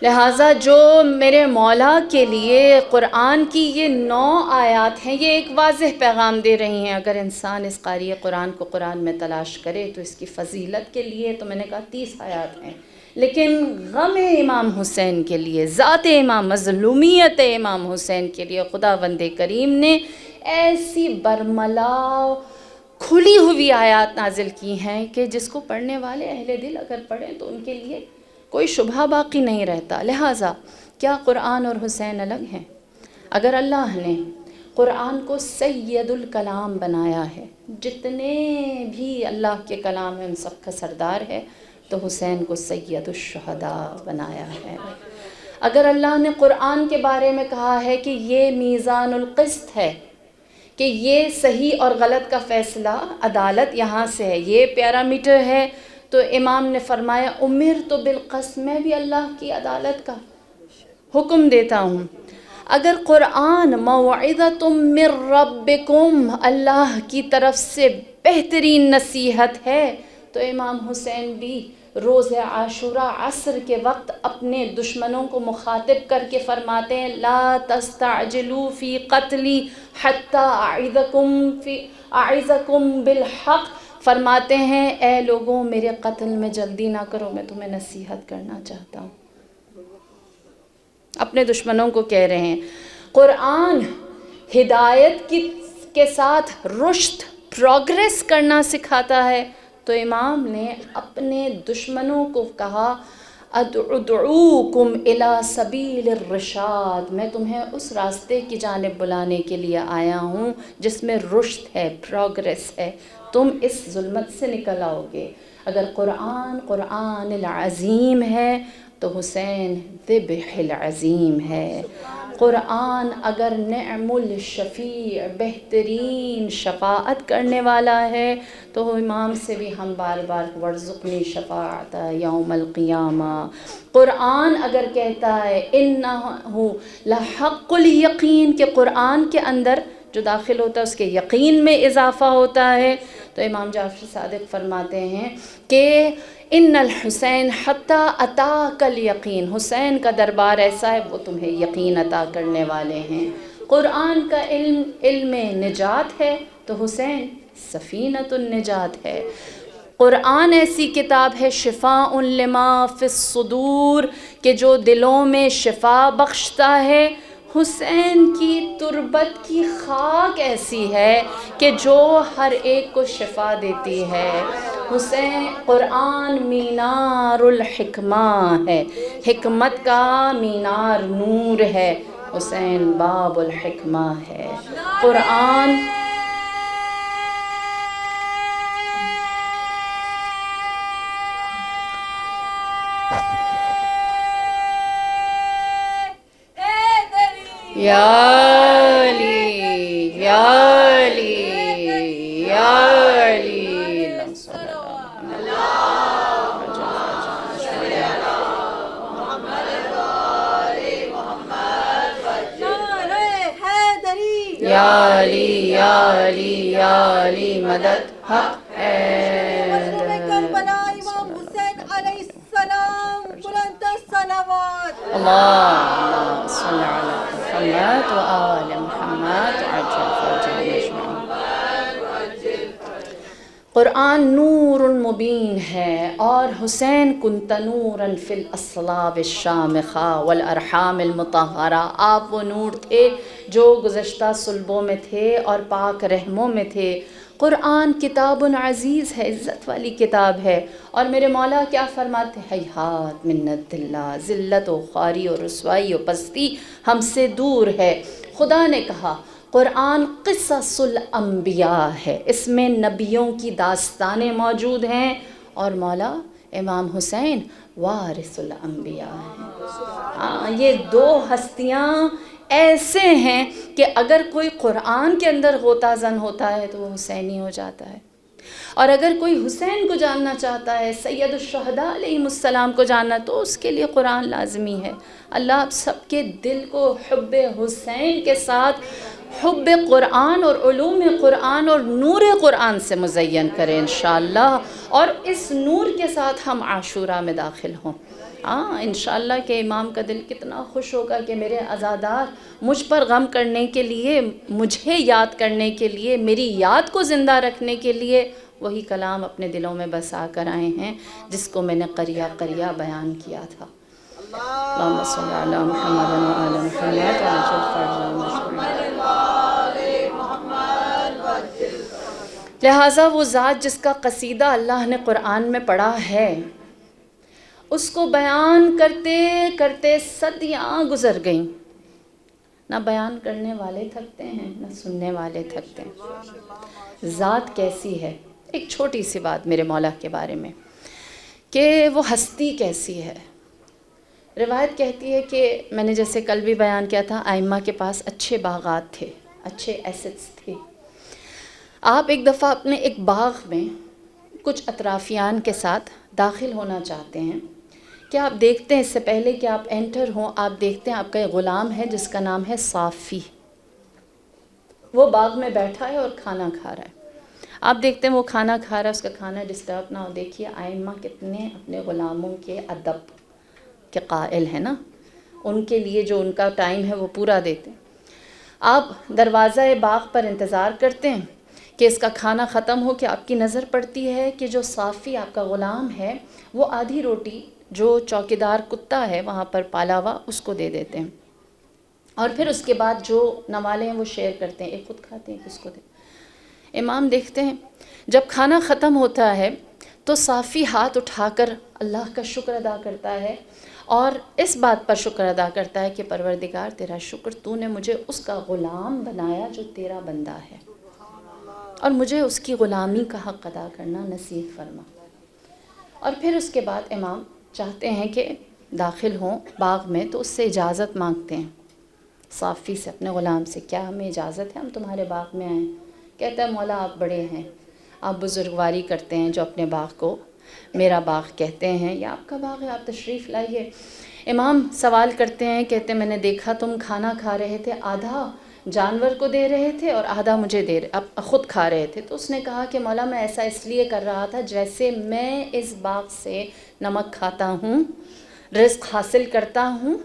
لہٰذا جو میرے مولا کے لیے قرآن کی یہ 9 آیات ہیں یہ ایک واضح پیغام دے رہی ہیں. اگر انسان اس قاری قرآن کو قرآن میں تلاش کرے تو اس کی فضیلت کے لیے تو میں نے کہا 30 آیات ہیں، لیکن غم امام حسین کے لیے، ذات امام، مظلومیت امام حسین کے لیے خداوند کریم نے ایسی برملا کھلی ہوئی آیات نازل کی ہیں کہ جس کو پڑھنے والے اہل دل اگر پڑھیں تو ان کے لیے کوئی شبہ باقی نہیں رہتا. لہٰذا کیا قرآن اور حسین الگ ہیں؟ اگر اللہ نے قرآن کو سید الکلام بنایا ہے، جتنے بھی اللہ کے کلام ہیں ان سب کا سردار ہے، تو حسین کو سید الشہداء بنایا ہے. اگر اللہ نے قرآن کے بارے میں کہا ہے کہ یہ میزان القسط ہے، کہ یہ صحیح اور غلط کا فیصلہ عدالت یہاں سے ہے، یہ پیرامیٹر ہے، تو امام نے فرمایا امرت بالقسط، میں بھی اللہ کی عدالت کا حکم دیتا ہوں. اگر قرآن موعظۃ من ربکم، اللہ کی طرف سے بہترین نصیحت ہے، تو امام حسین بھی روز عاشوراء عصر کے وقت اپنے دشمنوں کو مخاطب کر کے فرماتے ہیں لا تستعجلوا فی قتلی حتی اعظکم بالحق. فرماتے ہیں اے لوگوں میرے قتل میں جلدی نہ کرو، میں تمہیں نصیحت کرنا چاہتا ہوں. اپنے دشمنوں کو کہہ رہے ہیں. قرآن ہدایت کے ساتھ رشد، پروگریس کرنا سکھاتا ہے، تو امام نے اپنے دشمنوں کو کہا ادعوکم الی سبیل الرشاد، میں تمہیں اس راستے کی جانب بلانے کے لیے آیا ہوں جس میں رشد ہے، پروگریس ہے، تم اس ظلمت سے نکل آؤ گے. اگر قرآن العظیم ہے تو حسین ذبح العظیم ہے. قرآن اگر نعم الشفیع، بہترین شفاعت کرنے والا ہے، تو امام سے بھی ہم بار بار وارزقنی شفاعت یوم القیامہ. قرآن اگر کہتا ہے انہ لحق الیقین، کہ قرآن کے اندر جو داخل ہوتا ہے اس کے یقین میں اضافہ ہوتا ہے، تو امام جعفر صادق فرماتے ہیں کہ ان الحسین حتی اتاک الیقین، حسین کا دربار ایسا ہے وہ تمہیں یقین عطا کرنے والے ہیں. قرآن کا علم نجات ہے تو حسین سفینۃ النجات ہے. قرآن ایسی کتاب ہے شفاء لما فی الصدور، کہ جو دلوں میں شفا بخشتا ہے. حسین کی تربت کی خاک ایسی ہے کہ جو ہر ایک کو شفا دیتی ہے. حسین قرآن مینار الحکمہ ہے، حکمت کا مینار نور ہے. حسین باب الحکمہ ہے. قرآن یا علی یا علی یا علی یا علی یا علی یا علی مدد حق مظلوم کربلا امام حسین علیہ السلام بلند الصلوات. اللہم صل علی محمد و آل محمد عجل فرجهم اجمعین. قرآن نور مبین ہے، اور حسین کنت نورا فی الاصلاب الشامخہ والارحام المطہرہ، آپ وہ نور تھے جو گزشتہ صلبوں میں تھے اور پاک رحموں میں تھے. قرآن کتاب عزیز ہے، عزت والی کتاب ہے. اور میرے مولا کیا فرماتے ہیں ہیہات منت اللہ، ذلت و خواری و رسوائی و پستی ہم سے دور ہے. خدا نے کہا قرآن قصص الانبیاء ہے، اس میں نبیوں کی داستانیں موجود ہیں، اور مولا امام حسین وارث الانبیاء ہیں. یہ دو ہستیاں ایسے ہیں کہ اگر کوئی قرآن کے اندر غوطہ زن ہوتا ہے تو وہ حسینی ہو جاتا ہے، اور اگر کوئی حسین کو جاننا چاہتا ہے، سید الشہداء علیہم السلام کو جاننا، تو اس کے لیے قرآن لازمی ہے۔ اللہ آپ سب کے دل کو حب حسین کے ساتھ حب قرآن اور علوم قرآن اور نور قرآن سے مزین کرے انشاءاللہ، اور اس نور کے ساتھ ہم عاشورہ میں داخل ہوں۔ ہاں انشاءاللہ کہ امام کا دل کتنا خوش ہوگا کہ میرے عزادار مجھ پر غم کرنے کے لیے، مجھے یاد کرنے کے لیے، میری یاد کو زندہ رکھنے کے لیے وہی کلام اپنے دلوں میں بسا کر آئے ہیں جس کو میں نے قریہ قریہ بیان کیا تھا۔ اللہم صلی علی محمد و آل محمد وعجل فرجہ مشہور۔ لہٰذا وہ ذات جس کا قصیدہ اللہ نے قرآن میں پڑھا ہے، اس کو بیان کرتے کرتے صدیاں گزر گئیں، نہ بیان کرنے والے تھکتے ہیں نہ سننے والے تھکتے ہیں۔ ذات کیسی ہے؟ ایک چھوٹی سی بات میرے مولا کے بارے میں کہ وہ ہستی کیسی ہے۔ روایت کہتی ہے کہ میں نے جیسے کل بھی بیان کیا تھا، ائمہ کے پاس اچھے باغات تھے، اچھے ایسٹس تھے۔ آپ ایک دفعہ اپنے ایک باغ میں کچھ اطرافیان کے ساتھ داخل ہونا چاہتے ہیں کہ آپ دیکھتے ہیں، اس سے پہلے کہ آپ انٹر ہوں، آپ دیکھتے ہیں آپ کا ایک غلام ہے جس کا نام ہے صافی، وہ باغ میں بیٹھا ہے اور کھانا کھا رہا ہے۔ آپ دیکھتے ہیں وہ کھانا کھا رہا ہے، اس کا کھانا ڈسٹرب نہ ہو۔ دیکھیے ائمہ کتنے اپنے غلاموں کے ادب کے قائل ہیں نا، ان کے لیے جو ان کا ٹائم ہے وہ پورا دیتے ہیں۔ آپ دروازہ باغ پر انتظار کرتے ہیں کہ اس کا کھانا ختم ہو، کہ آپ کی نظر پڑتی ہے کہ جو صافی آپ کا غلام ہے وہ آدھی روٹی جو چوکیدار کتا ہے وہاں پر پالا ہوا اس کو دے دیتے ہیں، اور پھر اس کے بعد جو نوالے ہیں وہ شیئر کرتے ہیں، ایک خود کھاتے ہیں ایک اس کو دے۔ امام دیکھتے ہیں جب کھانا ختم ہوتا ہے تو صافی ہاتھ اٹھا کر اللہ کا شکر ادا کرتا ہے، اور اس بات پر شکر ادا کرتا ہے کہ پروردگار تیرا شکر، تو نے مجھے اس کا غلام بنایا جو تیرا بندہ ہے، اور مجھے اس کی غلامی کا حق ادا کرنا نصیب فرما۔ اور پھر اس کے بعد امام چاہتے ہیں کہ داخل ہوں باغ میں، تو اس سے اجازت مانگتے ہیں صافی سے، اپنے غلام سے، کیا ہمیں اجازت ہے ہم تمہارے باغ میں آئیں؟ کہتا ہے مولا آپ بڑے ہیں، آپ بزرگواری کرتے ہیں جو اپنے باغ کو میرا باغ کہتے ہیں، یا آپ کا باغ ہے، آپ تشریف لائیے۔ امام سوال کرتے ہیں، کہتے ہیں میں نے دیکھا تم کھانا کھا رہے تھے، آدھا جانور کو دے رہے تھے اور آدھا مجھے دے رہے، اب خود کھا رہے تھے۔ تو اس نے کہا کہ مولا میں ایسا اس لیے کر رہا تھا جیسے میں اس باغ سے نمک کھاتا ہوں، رزق حاصل کرتا ہوں،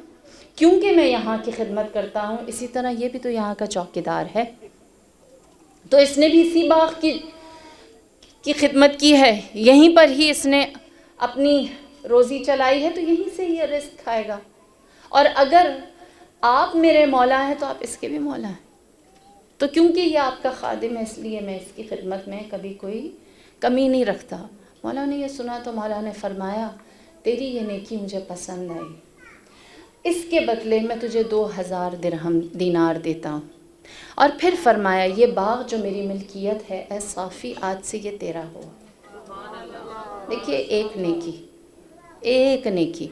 کیونکہ میں یہاں کی خدمت کرتا ہوں، اسی طرح یہ بھی تو یہاں کا چوکیدار ہے، تو اس نے بھی اسی باغ کی خدمت کی ہے، یہیں پر ہی اس نے اپنی روزی چلائی ہے، تو یہیں سے یہ رزق کھائے گا، اور اگر آپ میرے مولا ہیں تو آپ اس کے بھی مولا ہیں، تو کیونکہ یہ آپ کا خادم ہے اس لیے میں اس کی خدمت میں کبھی کوئی کمی نہیں رکھتا۔ مولا نے یہ سنا تو مولا نے فرمایا تیری یہ نیکی مجھے پسند آئی، اس کے بدلے میں تجھے 2000 درہم دینار دیتا ہوں، اور پھر فرمایا یہ باغ جو میری ملکیت ہے اے صافی آج سے یہ تیرا ہو۔ دیکھیے ایک نیکی۔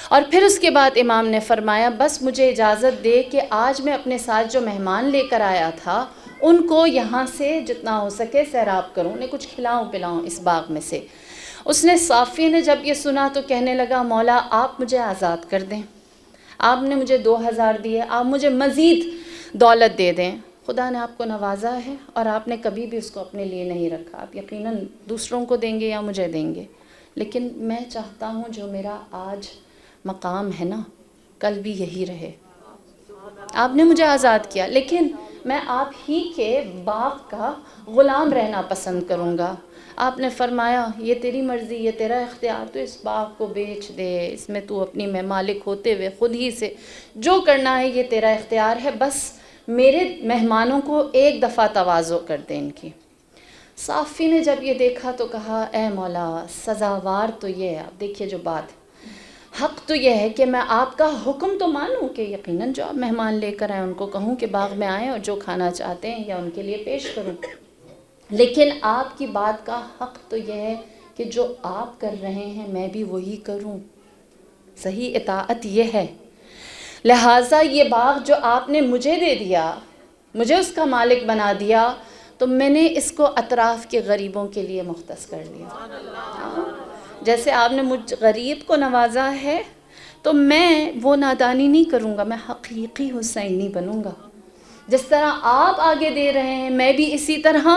اور پھر اس کے بعد امام نے فرمایا بس مجھے اجازت دے کہ آج میں اپنے ساتھ جو مہمان لے کر آیا تھا ان کو یہاں سے جتنا ہو سکے سیراب کروں، انہیں کچھ کھلاؤں پلاؤں اس باغ میں سے۔ اس نے صافی نے جب یہ سنا تو کہنے لگا مولا آپ مجھے آزاد کر دیں، آپ نے مجھے 2000 دیے، آپ مجھے مزید دولت دے دیں، خدا نے آپ کو نوازا ہے اور آپ نے کبھی بھی اس کو اپنے لیے نہیں رکھا، آپ یقیناً دوسروں کو دیں گے یا مجھے دیں گے، لیکن میں چاہتا ہوں جو میرا آج مقام ہے نا کل بھی یہی رہے۔ آپ نے مجھے آزاد کیا لیکن میں آپ ہی کے باغ کا غلام رہنا پسند کروں گا۔ آپ نے فرمایا یہ تیری مرضی، یہ تیرا اختیار، تو اس باغ کو بیچ دے، اس میں تو اپنی میں مالک ہوتے ہوئے خود ہی سے جو کرنا ہے یہ تیرا اختیار ہے، بس میرے مہمانوں کو ایک دفعہ تواضع کر دے ان کی۔ صافی نے جب یہ دیکھا تو کہا اے مولا سزاوار تو یہ ہے، اب دیکھیے جو بات، حق تو یہ ہے کہ میں آپ کا حکم تو مانوں کہ یقیناً جو آپ مہمان لے کر آئیں ان کو کہوں کہ باغ میں آئیں اور جو کھانا چاہتے ہیں یا ان کے لیے پیش کروں، لیکن آپ کی بات کا حق تو یہ ہے کہ جو آپ کر رہے ہیں میں بھی وہی کروں، صحیح اطاعت یہ ہے۔ لہٰذا یہ باغ جو آپ نے مجھے دے دیا، مجھے اس کا مالک بنا دیا، تو میں نے اس کو اطراف کے غریبوں کے لیے مختص کر لیا۔ جیسے آپ نے مجھ غریب کو نوازا ہے، تو میں وہ نادانی نہیں کروں گا، میں حقیقی حسینی بنوں گا۔ جس طرح آپ آگے دے رہے ہیں، میں بھی اسی طرح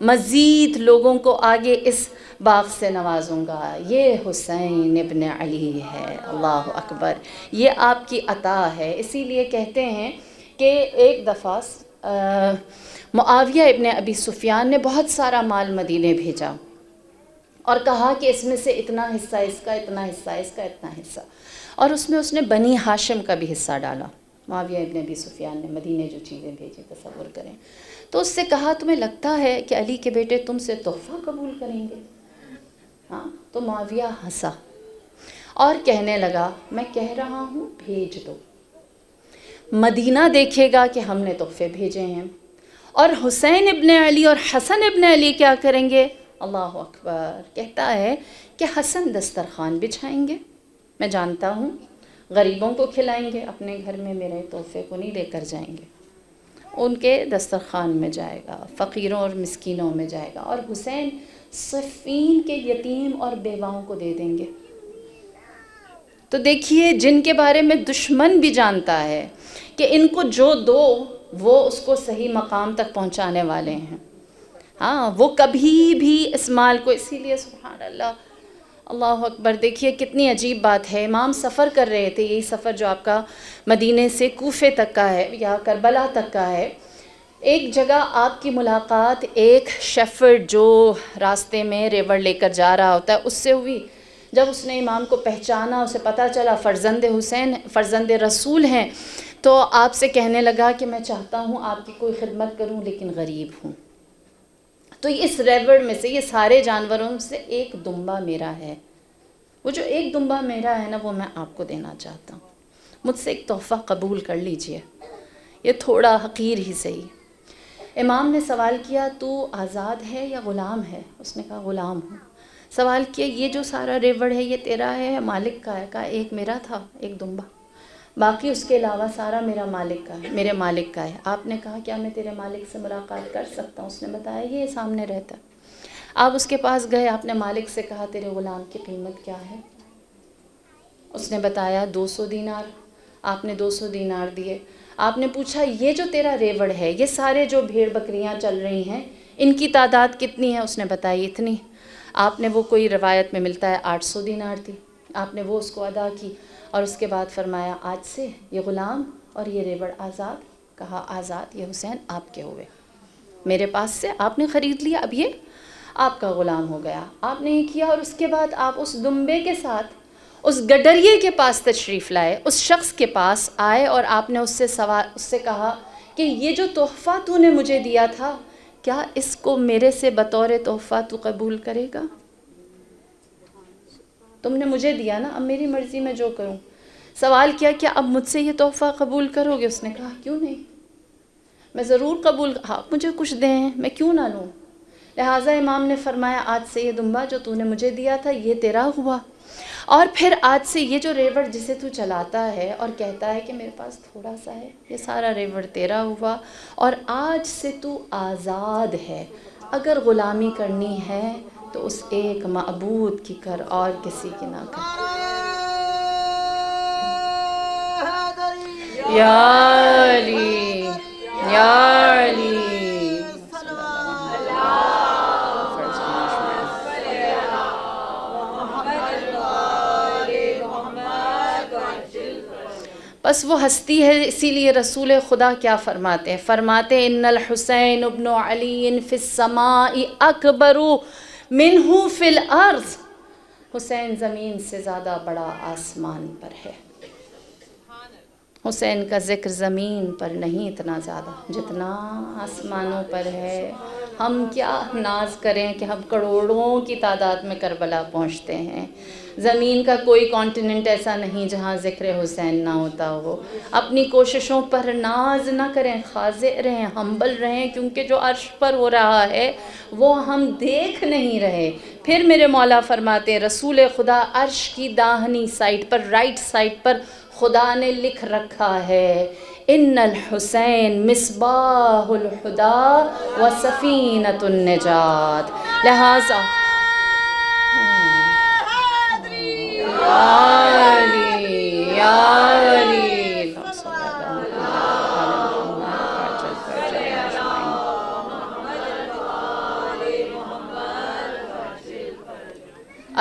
مزید لوگوں کو آگے اس باغ سے نوازوں گا۔ یہ حسین ابن علی ہے، اللہ اکبر، یہ آپ کی عطا ہے۔ اسی لیے کہتے ہیں کہ ایک دفعہ معاویہ ابن ابی سفیان نے بہت سارا مال مدینے بھیجا اور کہا کہ اس میں سے اتنا حصہ اس کا، اتنا حصہ اس کا، اتنا حصہ، اور اس میں اس نے بنی ہاشم کا بھی حصہ ڈالا۔ معاویہ ابن ابی سفیان نے مدینے جو چیزیں بھیجی، تصور کریں، تو اس سے کہا تمہیں لگتا ہے کہ علی کے بیٹے تم سے تحفہ قبول کریں گے؟ ہاں، تو معاویہ ہنسا اور کہنے لگا میں کہہ رہا ہوں بھیج دو، مدینہ دیکھے گا کہ ہم نے تحفے بھیجے ہیں، اور حسین ابن علی اور حسن ابن علی کیا کریں گے؟ اللہ اکبر، کہتا ہے کہ حسن دسترخوان بچھائیں گے، میں جانتا ہوں، غریبوں کو کھلائیں گے، اپنے گھر میں میرے تحفے کو نہیں لے کر جائیں گے، ان کے دسترخوان میں جائے گا، فقیروں اور مسکینوں میں جائے گا، اور حسین صفین کے یتیم اور بیواؤں کو دے دیں گے۔ تو دیکھیے، جن کے بارے میں دشمن بھی جانتا ہے کہ ان کو جو دو وہ اس کو صحیح مقام تک پہنچانے والے ہیں، ہاں، وہ کبھی بھی اس مال کو، اسی لیے سبحان اللہ، اللہ اکبر، دیکھیے کتنی عجیب بات ہے۔ امام سفر کر رہے تھے، یہی سفر جو آپ کا مدینے سے کوفے تک کا ہے یا کربلا تک کا ہے، ایک جگہ آپ کی ملاقات ایک شیفرڈ جو راستے میں ریوڑ لے کر جا رہا ہوتا ہے اس سے ہوئی۔ جب اس نے امام کو پہچانا، اسے پتہ چلا فرزند حسین، فرزند رسول ہیں، تو آپ سے کہنے لگا کہ میں چاہتا ہوں آپ کی کوئی خدمت کروں لیکن غریب ہوں۔ تو اس ریوڑ میں سے، یہ سارے جانوروں سے ایک دمبا میرا ہے، وہ جو ایک دمبا میرا ہے نا، وہ میں آپ کو دینا چاہتا ہوں، مجھ سے ایک تحفہ قبول کر لیجئے، یہ تھوڑا حقیر ہی صحیح۔ امام نے سوال کیا تو آزاد ہے یا غلام ہے؟ اس نے کہا غلام ہوں۔ سوال کیا یہ جو سارا ریوڑ ہے یہ تیرا ہے یا مالک کا ہے؟ کہا ایک میرا تھا، ایک دمبا، باقی اس کے علاوہ سارا میرا مالک کا ہے، میرے مالک کا ہے۔ آپ نے کہا کیا میں تیرے مالک سے ملاقات کر سکتا ہوں؟ اس نے بتایا یہ سامنے رہتا ہے۔ آپ اس کے پاس گئے، آپ نے مالک سے کہا تیرے غلام کی قیمت کیا ہے؟ اس نے بتایا 200 دینار۔ آپ نے 200 دینار دیے۔ آپ نے پوچھا یہ جو تیرا ریوڑ ہے، یہ سارے جو بھیڑ بکریاں چل رہی ہیں، ان کی تعداد کتنی ہے؟ اس نے بتائی اتنی۔ آپ نے وہ، کوئی روایت میں ملتا ہے 800 دینار تھی، آپ نے وہ اس کو ادا کی، اور اس کے بعد فرمایا آج سے یہ غلام اور یہ ریوڑ آزاد۔ کہا آزاد، یہ حسین آپ کے ہوئے، میرے پاس سے آپ نے خرید لیا، اب یہ آپ کا غلام ہو گیا۔ آپ نے یہ کیا، اور اس کے بعد آپ اس دمبے کے ساتھ اس گڈریے کے پاس تشریف لائے، اس شخص کے پاس آئے، اور آپ نے اس سے کہا کہ یہ جو تحفہ تو نے مجھے دیا تھا، کیا اس کو میرے سے بطور تحفہ تو قبول کرے گا؟ تم نے مجھے دیا نا، اب میری مرضی میں جو کروں۔ سوال کیا کہ اب مجھ سے یہ تحفہ قبول کرو گے؟ اس نے کہا کیوں نہیں، میں ضرور قبول، آپ مجھے کچھ دیں، میں کیوں نہ لوں۔ لہٰذا امام نے فرمایا آج سے یہ دمبا جو تو نے مجھے دیا تھا یہ تیرا ہوا، اور پھر آج سے یہ جو ریوڑ جسے تو چلاتا ہے اور کہتا ہے کہ میرے پاس تھوڑا سا ہے، یہ سارا ریوڑ تیرا ہوا، اور آج سے تو آزاد ہے۔ اگر غلامی کرنی ہے تو اس ایک معبود کی کر اور کسی کی نہ کر۔ یا علی، یا علی، بس وہ ہستی ہے، اسی لیے رسول خدا کیا فرماتے ہیں؟ فرماتے ہیں ان الحسین ابن علی فی السماء اکبر منہ فی الارض، حسین زمین سے زیادہ بڑا آسمان پر ہے۔ حسین کا ذکر زمین پر نہیں اتنا زیادہ جتنا آسمانوں پر ہے۔ ہم کیا ناز کریں کہ ہم کروڑوں کی تعداد میں کربلا پہنچتے ہیں. زمین کا کوئی کانٹیننٹ ایسا نہیں جہاں ذکر حسین نہ ہوتا ہو. اپنی کوششوں پر ناز نہ کریں، خاضع رہیں، ہمبل رہیں، کیونکہ جو عرش پر ہو رہا ہے وہ ہم دیکھ نہیں رہے. پھر میرے مولا فرماتے ہیں رسول خدا عرش کی داہنی سائڈ پر، رائٹ سائڈ پر خدا نے لکھ رکھا ہے ان الحسین مصباح الہدی و سفینۃ النجات. لہٰذا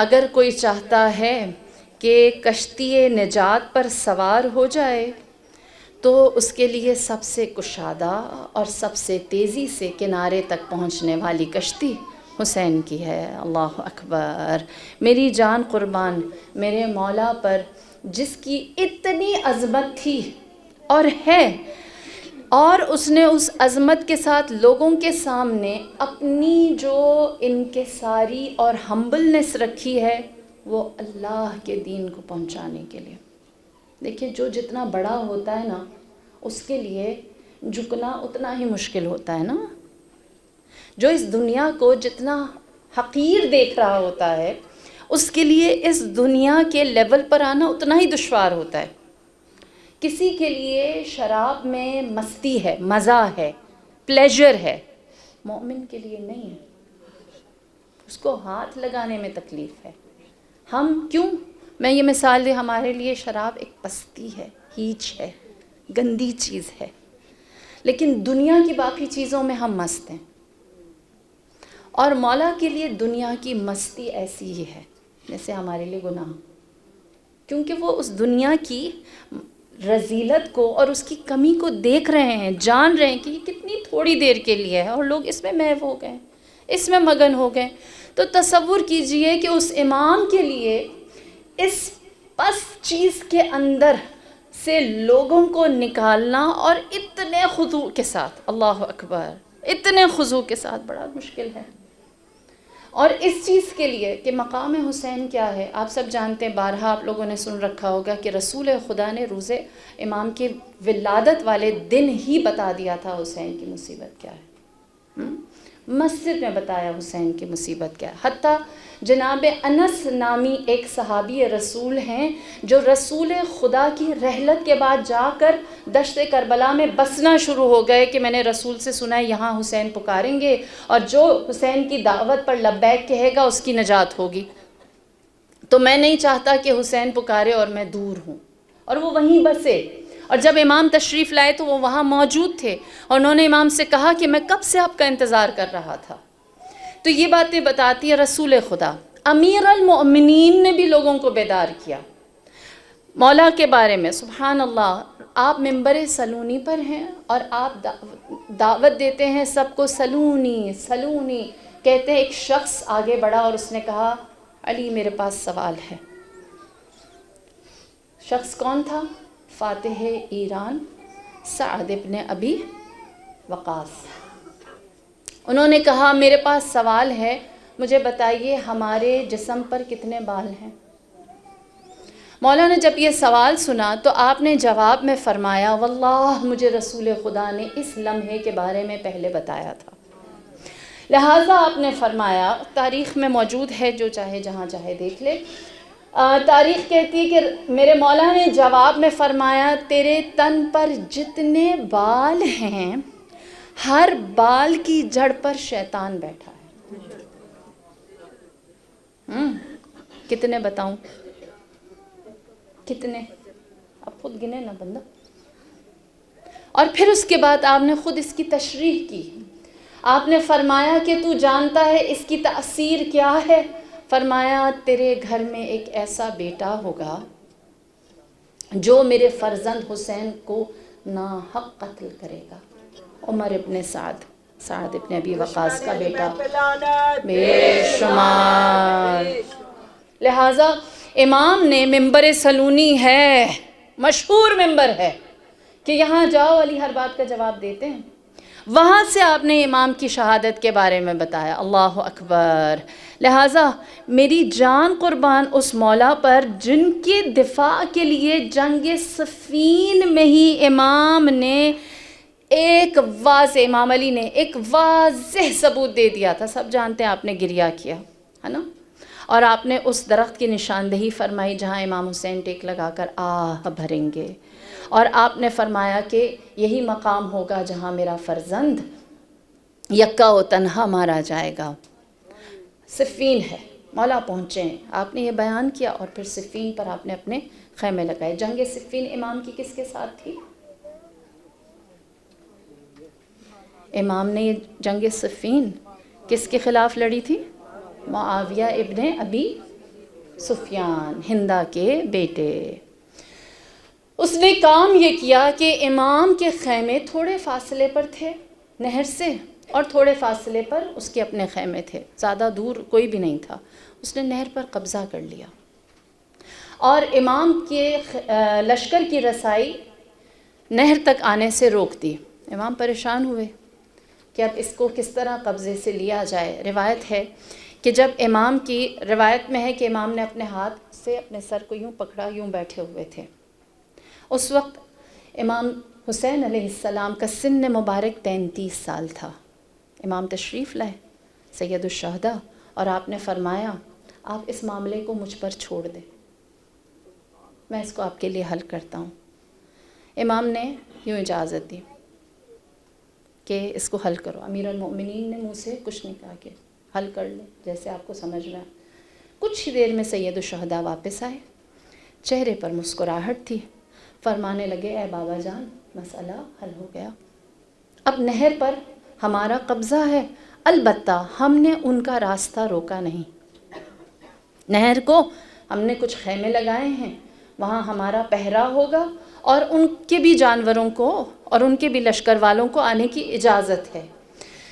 اگر کوئی چاہتا ہے کہ کشتی نجات پر سوار ہو جائے تو اس کے لیے سب سے کشادہ اور سب سے تیزی سے کنارے تک پہنچنے والی کشتی حسین کی ہے. اللہ اکبر. میری جان قربان میرے مولا پر جس کی اتنی عظمت تھی اور ہے، اور اس نے اس عظمت کے ساتھ لوگوں کے سامنے اپنی جو انکساری اور ہمبلنس رکھی ہے وہ اللہ کے دین کو پہنچانے کے لیے. دیکھیے جو جتنا بڑا ہوتا ہے نا اس کے لیے جھکنا اتنا ہی مشکل ہوتا ہے نا. جو اس دنیا کو جتنا حقیر دیکھ رہا ہوتا ہے اس کے لیے اس دنیا کے لیول پر آنا اتنا ہی دشوار ہوتا ہے. کسی کے لیے شراب میں مستی ہے، مزہ ہے، پلیجر ہے، مومن کے لیے نہیں ہے. اس کو ہاتھ لگانے میں تکلیف ہے. ہم کیوں؟ میں یہ مثال دیں، ہمارے لیے شراب ایک پستی ہے، ہیچ ہے، گندی چیز ہے، لیکن دنیا کی باقی چیزوں میں ہم مست ہیں. اور مولا کے لیے دنیا کی مستی ایسی ہی ہے جیسے ہمارے لیے گناہ، کیونکہ وہ اس دنیا کی رذیلت کو اور اس کی کمی کو دیکھ رہے ہیں، جان رہے ہیں کہ یہ کتنی تھوڑی دیر کے لیے ہے اور لوگ اس میں محو ہو گئے، اس میں مگن ہو گئے. تو تصور کیجئے کہ اس امام کے لیے اس پس چیز کے اندر سے لوگوں کو نکالنا اور اتنے خضوع کے ساتھ، اللہ اکبر، اتنے خضوع کے ساتھ بڑا مشکل ہے. اور اس چیز کے لیے کہ مقام حسین کیا ہے، آپ سب جانتے ہیں، بارہا آپ لوگوں نے سن رکھا ہوگا کہ رسول خدا نے روز امام کی ولادت والے دن ہی بتا دیا تھا حسین کی مصیبت کیا ہے. مسجد میں بتایا حسین کی مصیبت کیا ہے. حتیٰ جناب انس نامی ایک صحابی رسول ہیں جو رسول خدا کی رحلت کے بعد جا کر دشت کربلا میں بسنا شروع ہو گئے کہ میں نے رسول سے سنا ہے یہاں حسین پکاریں گے اور جو حسین کی دعوت پر لبیک کہے گا اس کی نجات ہوگی. تو میں نہیں چاہتا کہ حسین پکارے اور میں دور ہوں. اور وہ وہیں بسے، اور جب امام تشریف لائے تو وہ وہاں موجود تھے اور انہوں نے امام سے کہا کہ میں کب سے آپ کا انتظار کر رہا تھا. تو یہ باتیں بتاتی ہے رسول خدا. امیر المؤمنین نے بھی لوگوں کو بیدار کیا مولا کے بارے میں. سبحان اللہ. آپ ممبر سلونی پر ہیں اور آپ دعوت دیتے ہیں سب کو، سلونی سلونی کہتے ہیں. ایک شخص آگے بڑھا اور اس نے کہا علی میرے پاس سوال ہے. شخص کون تھا؟ فاتح ایران سعد ابن ابی وقاص. انہوں نے کہا میرے پاس سوال ہے، مجھے بتائیے ہمارے جسم پر کتنے بال ہیں؟ مولا نے جب یہ سوال سنا تو آپ نے جواب میں فرمایا واللہ مجھے رسول خدا نے اس لمحے کے بارے میں پہلے بتایا تھا. لہٰذا آپ نے فرمایا، تاریخ میں موجود ہے، جو چاہے جہاں چاہے دیکھ لے، تاریخ کہتی ہے کہ میرے مولا نے جواب میں فرمایا تیرے تن پر جتنے بال ہیں ہر بال کی جڑ پر شیطان بیٹھا ہے. کتنے بتاؤں؟ کتنے؟ اب خود گنے نا بندہ. اور پھر اس کے بعد آپ نے خود اس کی تشریح کی. آپ نے فرمایا کہ تو جانتا ہے اس کی تأثیر کیا ہے؟ فرمایا تیرے گھر میں ایک ایسا بیٹا ہوگا جو میرے فرزند حسین کو ناحق قتل کرے گا. عمر ابن سعد ابن ابی وقاص کا بیٹا بے شمار. لہٰذا امام نے ممبر سلونی ہے، مشہور ممبر ہے کہ یہاں جاؤ، علی ہر بات کا جواب دیتے ہیں. وہاں سے آپ نے امام کی شہادت کے بارے میں بتایا۔ اللہ اکبر۔ لہٰذا میری جان قربان اس مولا پر جن کے دفاع کے لیے جنگ صفین میں ہی امام علی نے ایک واضح ثبوت دے دیا تھا۔ سب جانتے ہیں آپ نے گریہ کیا ہے نا، اور آپ نے اس درخت کی نشاندہی فرمائی جہاں امام حسین ٹیک لگا کر آہ بھریں گے، اور آپ نے فرمایا کہ یہی مقام ہوگا جہاں میرا فرزند یکا و تنہا مارا جائے گا۔ صفین ہے، مولا پہنچے ہیں، آپ نے یہ بیان کیا، اور پھر صفین پر آپ نے اپنے خیمے لگائے۔ جنگ صفین امام کی کس کے ساتھ تھی؟ امام نے یہ جنگ صفین کس کے خلاف لڑی تھی؟ معاویہ ابن ابی سفیان، ہندہ کے بیٹے۔ اس نے کام یہ کیا کہ امام کے خیمے تھوڑے فاصلے پر تھے نہر سے، اور تھوڑے فاصلے پر اس کے اپنے خیمے تھے، زیادہ دور کوئی بھی نہیں تھا۔ اس نے نہر پر قبضہ کر لیا اور امام کے لشکر کی رسائی نہر تک آنے سے روک دی۔ امام پریشان ہوئے کہ اب اس کو کس طرح قبضے سے لیا جائے۔ روایت ہے کہ جب امام کی روایت میں ہے کہ امام نے اپنے ہاتھ سے اپنے سر کو یوں پکڑا، یوں بیٹھے ہوئے تھے۔ اس وقت امام حسین علیہ السلام کا سن مبارک 33 سال تھا۔ امام تشریف لائے، سید الشہداء، اور آپ نے فرمایا آپ اس معاملے کو مجھ پر چھوڑ دیں، میں اس کو آپ کے لیے حل کرتا ہوں۔ امام نے یوں اجازت دی کہ اس کو حل کرو۔ امیر المؤمنین نے منہ سے کچھ نہیں کہا کہ حل کر لیں جیسے آپ کو سمجھ میں آئے۔ کچھ ہی دیر میں سید الشہداء واپس آئے، چہرے پر مسکراہٹ تھی، فرمانے لگے اے بابا جان مسئلہ حل ہو گیا، اب نہر پر ہمارا قبضہ ہے، البتہ ہم نے ان کا راستہ روکا نہیں۔ نہر کو ہم نے کچھ خیمے لگائے ہیں، وہاں ہمارا پہرا ہوگا، اور ان کے بھی جانوروں کو اور ان کے بھی لشکر والوں کو آنے کی اجازت ہے۔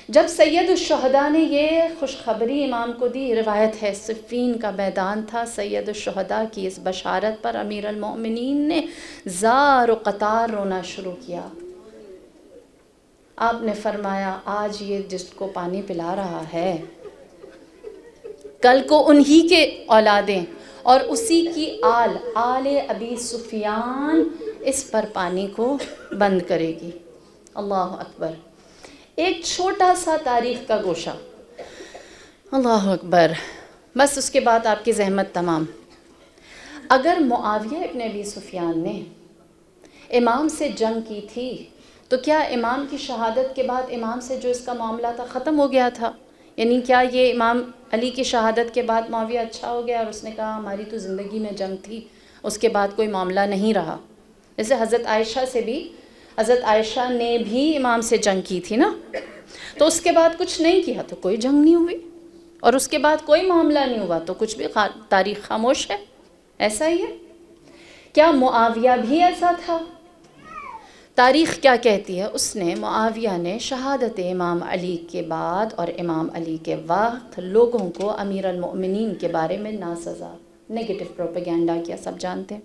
جب سید الشہداء نے یہ خوشخبری امام کو دی، روایت ہے صفین کا میدان تھا، سید الشہداء کی اس بشارت پر امیر المؤمنین نے زار و قطار رونا شروع کیا۔ آپ نے فرمایا آج یہ جس کو پانی پلا رہا ہے، کل کو انہی کے اولادیں اور اسی کی آل ابی سفیان اس پر پانی کو بند کرے گی۔ اللہ اکبر۔ ایک چھوٹا سا تاریخ کا گوشہ، اللہ اکبر، بس اس کے بعد آپ کی زحمت تمام۔ اگر معاویہ ابن ابی سفیان نے امام سے جنگ کی تھی تو کیا امام کی شہادت کے بعد امام سے جو اس کا معاملہ تھا ختم ہو گیا تھا؟ یعنی کیا یہ امام علی کی شہادت کے بعد معاویہ اچھا ہو گیا اور اس نے کہا ہماری تو زندگی میں جنگ تھی، اس کے بعد کوئی معاملہ نہیں رہا؟ جیسے حضرت عائشہ نے بھی امام سے جنگ کی تھی نا، تو اس کے بعد کچھ نہیں کیا تو کوئی جنگ نہیں ہوئی، اور اس کے بعد کوئی معاملہ نہیں ہوا تو کچھ بھی تاریخ خاموش ہے۔ ایسا ہی ہے، کیا معاویہ بھی ایسا تھا؟ تاریخ کیا کہتی ہے؟ اس نے معاویہ نے شہادت امام علی کے بعد اور امام علی کے وقت لوگوں کو امیر المؤمنین کے بارے میں ناسزا نیگیٹو پروپیگنڈا کیا، سب جانتے ہیں،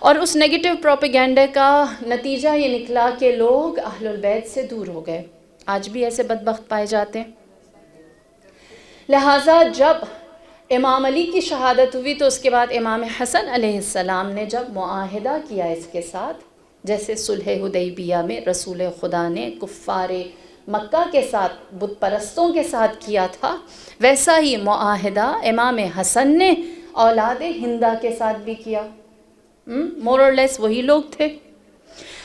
اور اس نیگیٹو پروپیگنڈے کا نتیجہ یہ نکلا کہ لوگ اہل البیت سے دور ہو گئے۔ آج بھی ایسے بدبخت پائے جاتے ہیں۔ لہٰذا جب امام علی کی شہادت ہوئی تو اس کے بعد امام حسن علیہ السلام نے جب معاہدہ کیا اس کے ساتھ، جیسے صلح حدیبیہ میں رسول خدا نے کفار مکہ کے ساتھ بت پرستوں کے ساتھ کیا تھا، ویسا ہی معاہدہ امام حسن نے اولاد ہندہ کے ساتھ بھی کیا۔ مور اور لیس وہی لوگ تھے۔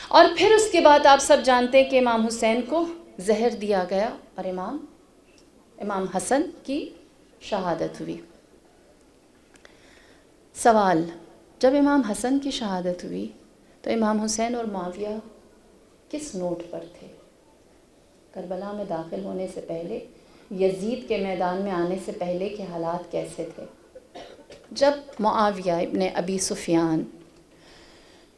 اور پھر اس کے بعد آپ سب جانتے ہیں کہ امام حسین کو زہر دیا گیا اور امام حسن کی شہادت ہوئی۔ سوال، جب امام حسن کی شہادت ہوئی تو امام حسین اور معاویہ کس نوٹ پر تھے؟ کربلا میں داخل ہونے سے پہلے، یزید کے میدان میں آنے سے پہلے کے حالات کیسے تھے؟ جب معاویہ ابن ابی سفیان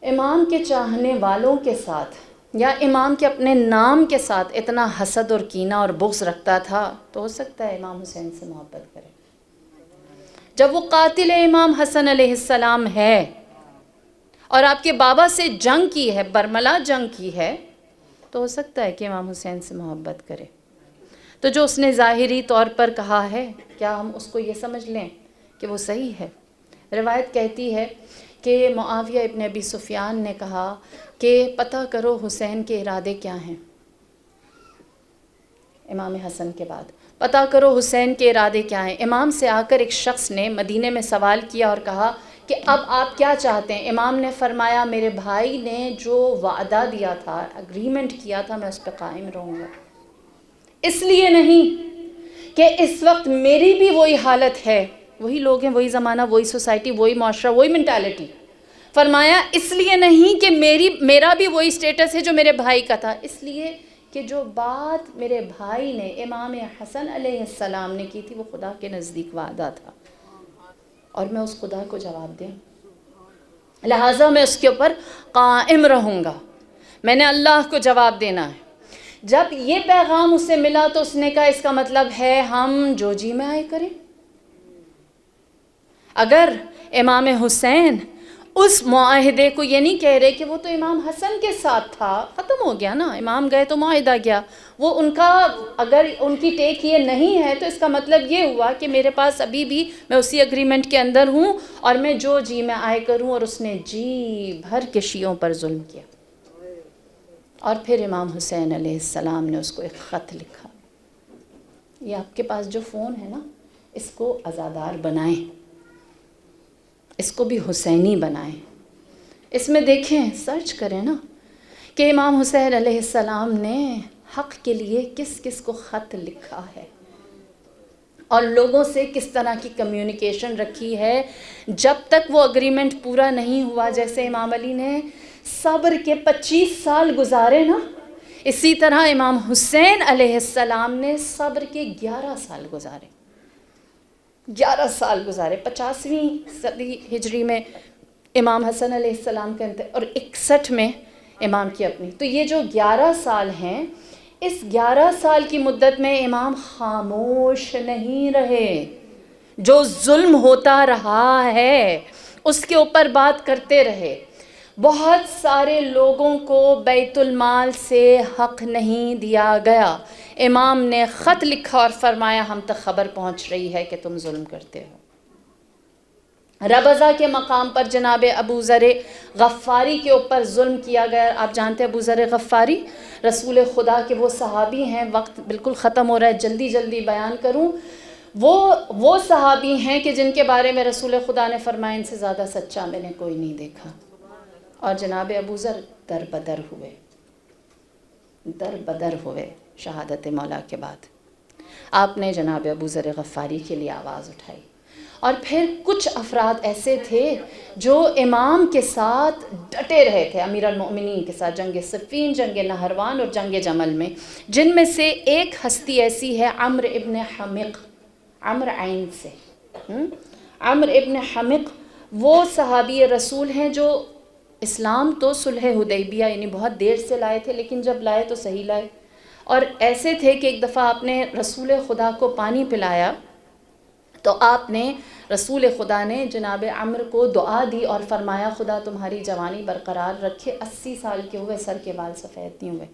امام کے چاہنے والوں کے ساتھ یا امام کے اپنے نام کے ساتھ اتنا حسد اور کینہ اور بغض رکھتا تھا تو ہو سکتا ہے امام حسین سے محبت کرے۔ جب وہ قاتل امام حسن علیہ السلام ہے اور آپ کے بابا سے جنگ کی ہے، برملا جنگ کی ہے، تو ہو سکتا ہے کہ امام حسین سے محبت کرے. تو جو اس نے ظاہری طور پر کہا ہے کیا ہم اس کو یہ سمجھ لیں کہ وہ صحیح ہے؟ روایت کہتی ہے کہ معاویہ ابن ابی سفیان نے کہا کہ پتہ کرو حسین کے ارادے کیا ہیں. امام حسن کے بعد پتہ کرو حسین کے ارادے کیا ہیں. امام سے آ کر ایک شخص نے مدینے میں سوال کیا اور کہا کہ اب آپ کیا چاہتے ہیں؟ امام نے فرمایا میرے بھائی نے جو وعدہ دیا تھا، اگریمنٹ کیا تھا، میں اس پہ قائم رہوں گا. اس لیے نہیں کہ اس وقت میری بھی وہی حالت ہے، وہی لوگ ہیں، وہی زمانہ، وہی سوسائٹی، وہی معاشرہ، وہی منٹالٹی. فرمایا اس لیے نہیں کہ میرا بھی وہی سٹیٹس ہے جو میرے بھائی کا تھا، اس لیے کہ جو بات میرے بھائی نے امام حسن علیہ السلام نے کی تھی وہ خدا کے نزدیک وعدہ تھا اور میں اس خدا کو جواب دیں، لہٰذا میں اس کے اوپر قائم رہوں گا. میں نے اللہ کو جواب دینا ہے. جب یہ پیغام اسے ملا تو اس نے کہا اس کا مطلب ہے ہم جو جی میں آئے کریں. اگر امام حسین اس معاہدے کو یہ نہیں کہہ رہے کہ وہ تو امام حسن کے ساتھ تھا، ختم ہو گیا نا، امام گئے تو معاہدہ گیا، وہ ان کا اگر ان کی ٹیک یہ نہیں ہے تو اس کا مطلب یہ ہوا کہ میرے پاس ابھی بھی میں اسی اگریمنٹ کے اندر ہوں اور میں جو جی میں آئے کروں. اور اس نے جی بھر کے شیعوں پر ظلم کیا. اور پھر امام حسین علیہ السلام نے اس کو ایک خط لکھا. یہ آپ کے پاس جو فون ہے نا، اس کو عزادار بنائیں، اس کو بھی حسینی بنائیں. اس میں دیکھیں، سرچ کریں نا کہ امام حسین علیہ السلام نے حق کے لیے کس کس کو خط لکھا ہے اور لوگوں سے کس طرح کی کمیونیکیشن رکھی ہے. جب تک وہ اگریمنٹ پورا نہیں ہوا، جیسے امام علی نے صبر کے 25 سال گزارے نا، اسی طرح امام حسین علیہ السلام نے صبر کے 11 سال گزارے. 11 سال گزارے. 50ویں صدی ہجری میں امام حسن علیہ السلام کا اور 61 میں امام کی اپنی. تو یہ جو 11 سال ہیں، اس 11 سال کی مدت میں امام خاموش نہیں رہے. جو ظلم ہوتا رہا ہے اس کے اوپر بات کرتے رہے. بہت سارے لوگوں کو بیت المال سے حق نہیں دیا گیا. امام نے خط لکھا اور فرمایا ہم تک خبر پہنچ رہی ہے کہ تم ظلم کرتے ہو. ربضہ کے مقام پر جناب ابو ذر غفاری کے اوپر ظلم کیا گیا. آپ جانتے ہیں ابو ذر غفاری رسول خدا کے وہ صحابی ہیں. وقت بالکل ختم ہو رہا ہے، جلدی جلدی بیان کروں. وہ صحابی ہیں کہ جن کے بارے میں رسول خدا نے فرمایا ان سے زیادہ سچا میں نے کوئی نہیں دیکھا. اور جناب ابو ذر در بدر ہوئے شہادت مولا کے بعد. آپ نے جناب ابو ذر غفاری کے لیے آواز اٹھائی. اور پھر کچھ افراد ایسے تھے جو امام کے ساتھ ڈٹے رہے تھے، امیر المؤمنین کے ساتھ جنگ صفین، جنگ نہروان اور جنگ جمل میں. جن میں سے ایک ہستی ایسی ہے عمرو ابن حمق، عمرو عین سے، عمرو ابن حمق وہ صحابی رسول ہیں جو اسلام تو صلح حدیبیہ یعنی بہت دیر سے لائے تھے، لیکن جب لائے تو صحیح لائے. اور ایسے تھے کہ ایک دفعہ آپ نے رسول خدا کو پانی پلایا تو آپ نے رسول خدا نے جناب عمرو کو دعا دی اور فرمایا خدا تمہاری جوانی برقرار رکھے. 80 سال کے ہوئے سر کے بال سفید نہیں ہوئے،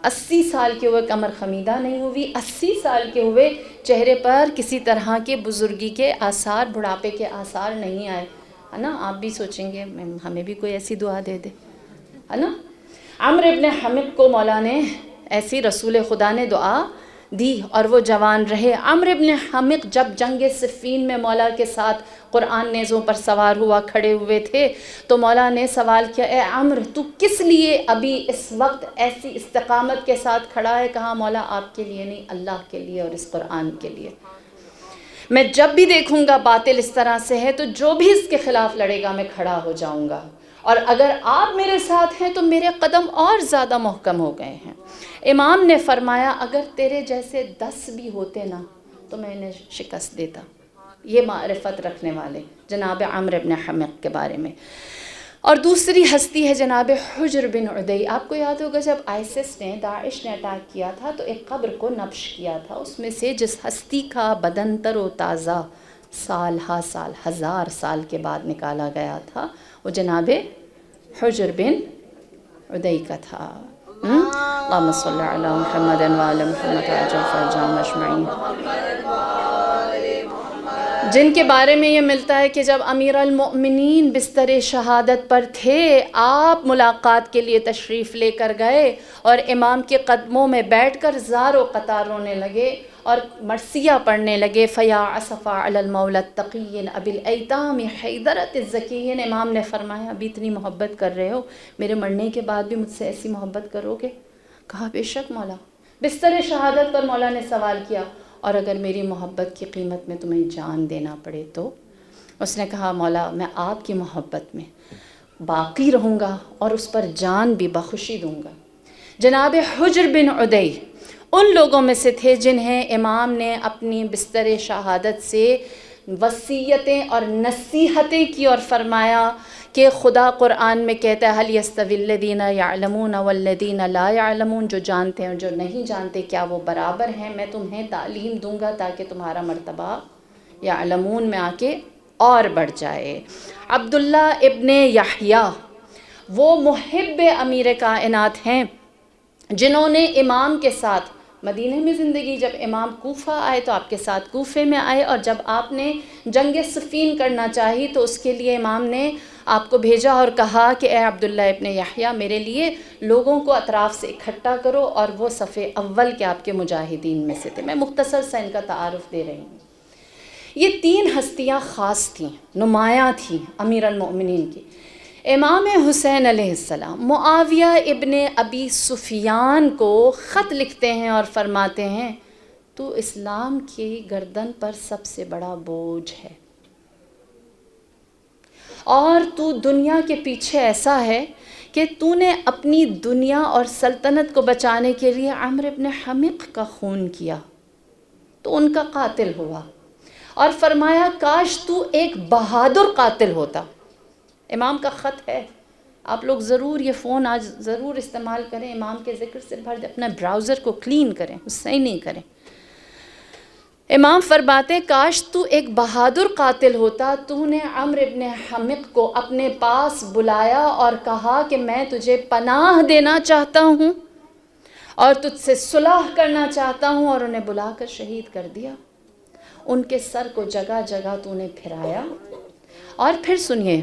80 سال کے ہوئے کمر خمیدہ نہیں ہوئی، 80 سال کے ہوئے چہرے پر کسی طرح کے بزرگی کے آثار، بڑھاپے کے آثار نہیں آئے. ہے نا؟ آپ بھی سوچیں گے ہمیں بھی کوئی ایسی دعا دے دے، ہے نا؟ عمرو ابن حمق کو مولا نے ایسی رسول خدا نے دعا دی اور وہ جوان رہے. عمرو ابن حمق جب جنگ صفین میں مولا کے ساتھ قرآن نیزوں پر سوار ہوا کھڑے ہوئے تھے تو مولا نے سوال کیا، اے عمرو تو کس لیے ابھی اس وقت ایسی استقامت کے ساتھ کھڑا ہے؟ کہا مولا آپ کے لیے نہیں، اللہ کے لیے اور اس قرآن کے لیے. میں جب بھی دیکھوں گا باطل اس طرح سے ہے تو جو بھی اس کے خلاف لڑے گا میں کھڑا ہو جاؤں گا، اور اگر آپ میرے ساتھ ہیں تو میرے قدم اور زیادہ محکم ہو گئے ہیں. امام نے فرمایا اگر تیرے جیسے 10 بھی ہوتے نا تو میں انہیں شکست دیتا. یہ معرفت رکھنے والے جناب عمرو بن حمق کے بارے میں. اور دوسری ہستی ہے جناب حجر بن عدی. آپ کو یاد ہوگا جب آئسس نے، داعش نے اٹیک کیا تھا تو ایک قبر کو نبش کیا تھا. اس میں سے جس ہستی کا بدن تر و تازہ سال ہا سال، 1000 سال کے بعد نکالا گیا تھا وہ جناب حجر بن عدی کا تھا. اللہم صلی علی محمد وعلی محمد عجل فرجام اجمعین، جن کے بارے میں یہ ملتا ہے کہ جب امیر المؤمنین بستر شہادت پر تھے، آپ ملاقات کے لیے تشریف لے کر گئے اور امام کے قدموں میں بیٹھ کر زار و قطار رونے لگے اور مرثیہ پڑھنے لگے۔ فیا اسفا علی المولا التقی ابی الایتام حیدرۃ الزکیین، امام نے فرمایا ابھی اتنی محبت کر رہے ہو، میرے مرنے کے بعد بھی مجھ سے ایسی محبت کرو گے؟ کہا بے شک مولا۔ بستر شہادت پر مولا نے سوال کیا، اور اگر میری محبت کی قیمت میں تمہیں جان دینا پڑے تو؟ اس نے کہا مولا میں آپ کی محبت میں باقی رہوں گا اور اس پر جان بھی بخوشی دوں گا۔ جناب حجر بن عدی ان لوگوں میں سے تھے جنہیں امام نے اپنی بستر شہادت سے وصیتیں اور نصیحتیں کی اور فرمایا کہ خدا قرآن میں کہتا ہے هل يستوي الذين يعلمون والذين لا يعلمون، جو جانتے ہیں اور جو نہیں جانتے کیا وہ برابر ہیں؟ میں تمہیں تعلیم دوں گا تاکہ تمہارا مرتبہ یعلمون میں آ کے اور بڑھ جائے۔ عبداللہ ابن یحییٰ وہ محب امیر کائنات ہیں جنہوں نے امام کے ساتھ مدینہ میں زندگی، جب امام کوفہ آئے تو آپ کے ساتھ کوفے میں آئے، اور جب آپ نے جنگ صفین کرنا چاہی تو اس کے لیے امام نے آپ کو بھیجا اور کہا کہ اے عبداللہ ابن یحییٰ میرے لیے لوگوں کو اطراف سے اکٹھا کرو، اور وہ صف اول کے آپ کے مجاہدین میں سے تھے۔ میں مختصر سا ان کا تعارف دے رہی ہوں۔ یہ تین ہستیاں خاص تھیں، نمایاں تھیں امیر المؤمنین کی۔ امام حسین علیہ السلام معاویہ ابن ابی سفیان کو خط لکھتے ہیں اور فرماتے ہیں تو اسلام کی گردن پر سب سے بڑا بوجھ ہے، اور تو دنیا کے پیچھے ایسا ہے کہ تو نے اپنی دنیا اور سلطنت کو بچانے کے لیے عمرو ابن حمق کا خون کیا، تو ان کا قاتل ہوا، اور فرمایا کاش تو ایک بہادر قاتل ہوتا۔ امام کا خط ہے، آپ لوگ ضرور یہ فون آج ضرور استعمال کریں، امام کے ذکر سے بھر دیں، اپنا براؤزر کو کلین کریں، صحیح نہیں کریں۔ امام فرماتے کاش تو ایک بہادر قاتل ہوتا، تو نے عمرو ابن حمق کو اپنے پاس بلایا اور کہا کہ میں تجھے پناہ دینا چاہتا ہوں اور تجھ سے صلح کرنا چاہتا ہوں، اور انہیں بلا کر شہید کر دیا۔ ان کے سر کو جگہ جگہ تو نے پھرایا۔ اور پھر سنیے،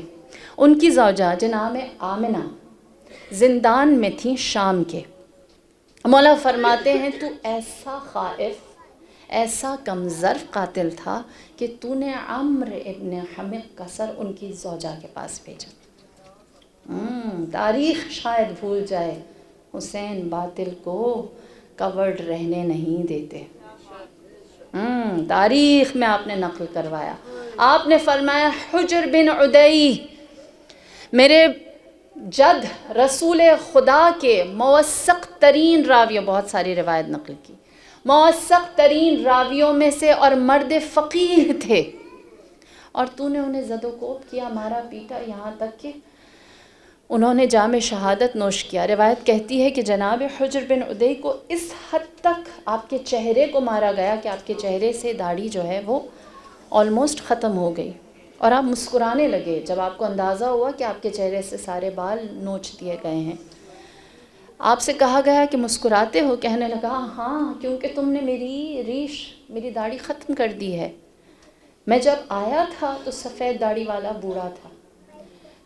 ان کی زوجہ جناب آمنہ زندان میں تھیں شام کے۔ مولا فرماتے ہیں تو ایسا خائف، ایسا کم ظرف قاتل تھا کہ تو نے عمرو ابن حمق کا سر ان کی زوجہ کے پاس بھیجا۔ تاریخ شاید بھول جائے، حسین باطل کو کورڈ رہنے نہیں دیتے۔ تاریخ میں آپ نے نقل کروایا، آپ نے فرمایا حجر بن عدی میرے جد رسول خدا کے موثق ترین راویوں، بہت ساری روایت نقل کی، موثق ترین راویوں میں سے اور مرد فقیہ تھے، اور تو نے انہیں زد و کوب کیا، مارا پیٹا، یہاں تک کہ انہوں نے جام شہادت نوش کیا۔ روایت کہتی ہے کہ جناب حجر بن عدی کو اس حد تک آپ کے چہرے کو مارا گیا کہ آپ کے چہرے سے داڑھی جو ہے وہ آلموسٹ ختم ہو گئی، اور آپ مسکرانے لگے جب آپ کو اندازہ ہوا کہ آپ کے چہرے سے سارے بال نوچ دیے گئے ہیں۔ آپ سے کہا گیا کہ مسکراتے ہو؟ کہنے لگا ہاں، کیونکہ تم نے میری ریش، میری داڑھی ختم کر دی ہے۔ میں جب آیا تھا تو سفید داڑھی والا بوڑھا تھا،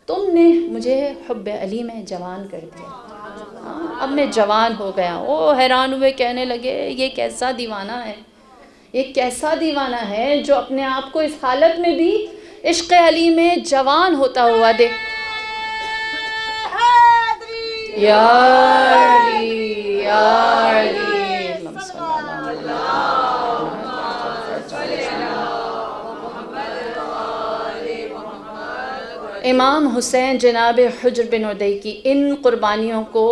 تم نے مجھے حب علی میں جوان کر دیا، اب میں جوان ہو گیا۔ وہ حیران ہوئے، کہنے لگے یہ کیسا دیوانہ ہے، یہ کیسا دیوانہ ہے جو اپنے آپ کو اس حالت میں بھی عشق علی میں جوان ہوتا ہوا دے۔ یا علی یا علی امام حسین جناب حجر بن عدی کی ان قربانیوں کو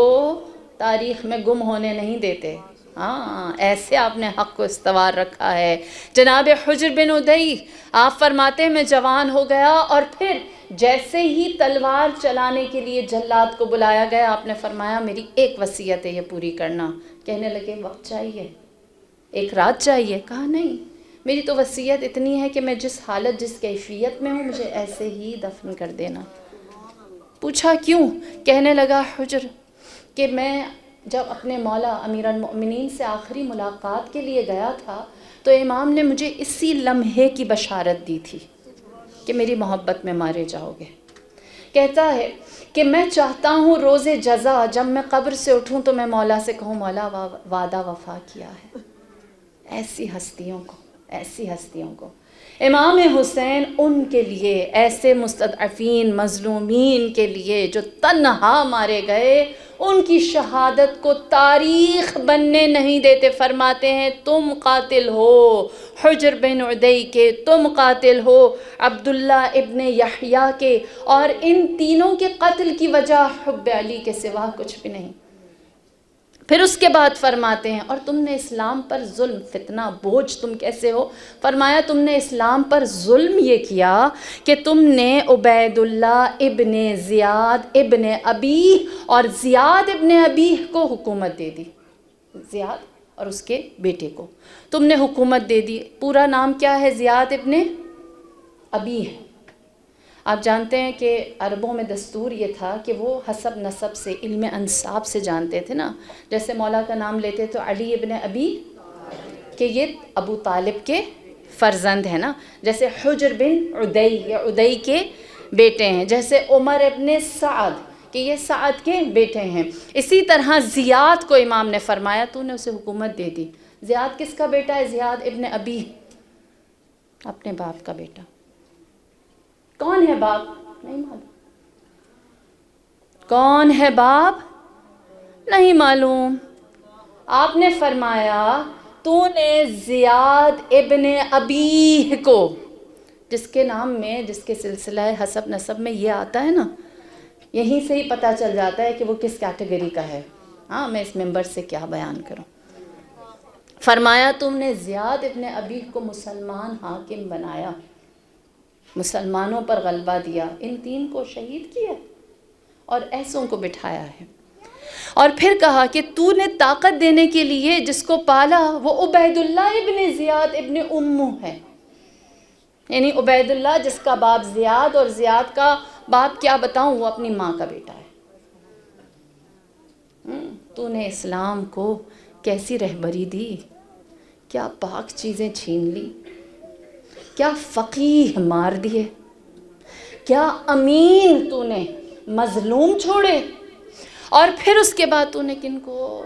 تاریخ میں گم ہونے نہیں دیتے۔ ہاں، ایسے آپ نے حق کو استوار رکھا ہے۔ جناب حجر بن عدی آپ فرماتے ہیں میں جوان ہو گیا، اور پھر جیسے ہی تلوار چلانے کے لیے جلاد کو بلایا گیا، آپ نے فرمایا میری ایک وصیت ہے، یہ پوری کرنا۔ کہنے لگے وقت چاہیے، ایک رات چاہیے؟ کہا نہیں، میری تو وصیت اتنی ہے کہ میں جس حالت جس کیفیت میں ہوں مجھے ایسے ہی دفن کر دینا۔ پوچھا کیوں؟ کہنے لگا حجر کہ میں جب اپنے مولا امیر المؤمنین سے آخری ملاقات کے لیے گیا تھا تو امام نے مجھے اسی لمحے کی بشارت دی تھی کہ میری محبت میں مارے جاؤ گے۔ کہتا ہے کہ میں چاہتا ہوں روز جزا جب میں قبر سے اٹھوں تو میں مولا سے کہوں مولا وعدہ وفا کیا ہے۔ ایسی ہستیوں کو امام حسین ان کے لیے، ایسے مستضعفین مظلومین کے لیے جو تنہا مارے گئے، ان کی شہادت کو تاریخ بننے نہیں دیتے۔ فرماتے ہیں تم قاتل ہو حجر بن عدی کے، تم قاتل ہو عبداللہ ابن یحییٰ کے، اور ان تینوں کے قتل کی وجہ حب علی کے سوا کچھ بھی نہیں۔ پھر اس کے بعد فرماتے ہیں اور تم نے اسلام پر ظلم، فتنہ، بوجھ تم کیسے ہو؟ فرمایا تم نے اسلام پر ظلم یہ کیا کہ تم نے عبید اللہ ابن زیاد ابن ابی اور زیاد ابن ابی کو حکومت دے دی۔ زیاد اور اس کے بیٹے کو تم نے حکومت دے دی۔ پورا نام کیا ہے؟ زیاد ابن ابی ہے۔ آپ جانتے ہیں کہ عربوں میں دستور یہ تھا کہ وہ حسب نسب سے، علم انساب سے جانتے تھے نا، جیسے مولا کا نام لیتے تو علی ابن ابی کہ یہ ابو طالب کے فرزند ہیں نا، جیسے حجر بن عدی یہ عدی کے بیٹے ہیں، جیسے عمر ابن سعد کہ یہ سعد کے بیٹے ہیں، اسی طرح زیاد کو امام نے فرمایا تو نے اسے حکومت دے دی۔ زیاد کس کا بیٹا ہے؟ زیاد ابن ابی، اپنے باپ کا بیٹا۔ کون ہے باپ؟ نہیں معلوم۔ کون ہے باپ؟ نہیں معلوم۔ آپ نے فرمایا تو نے زیاد ابن ابی کو، جس کے نام میں، جس کے سلسلہ حسب نسب میں یہ آتا ہے نا، یہیں سے ہی پتہ چل جاتا ہے کہ وہ کس کیٹیگری کا ہے۔ ہاں میں اس ممبر سے کیا بیان کروں۔ فرمایا تم نے زیاد ابن ابی کو مسلمان حاکم بنایا، مسلمانوں پر غلبہ دیا، ان تین کو شہید کیا اور ایسوں کو بٹھایا ہے۔ اور پھر کہا کہ تو نے طاقت دینے کے لیے جس کو پالا وہ عبید اللہ ابن زیاد ابن امو ہے، یعنی عبید اللہ جس کا باپ زیاد اور زیاد کا باپ کیا بتاؤں وہ اپنی ماں کا بیٹا ہے۔ تو نے اسلام کو کیسی رہبری دی، کیا پاک چیزیں چھین لی، کیا فقیہ مار دیے، کیا امین تو نے مظلوم چھوڑے، اور پھر اس کے بعد تو نے کن کو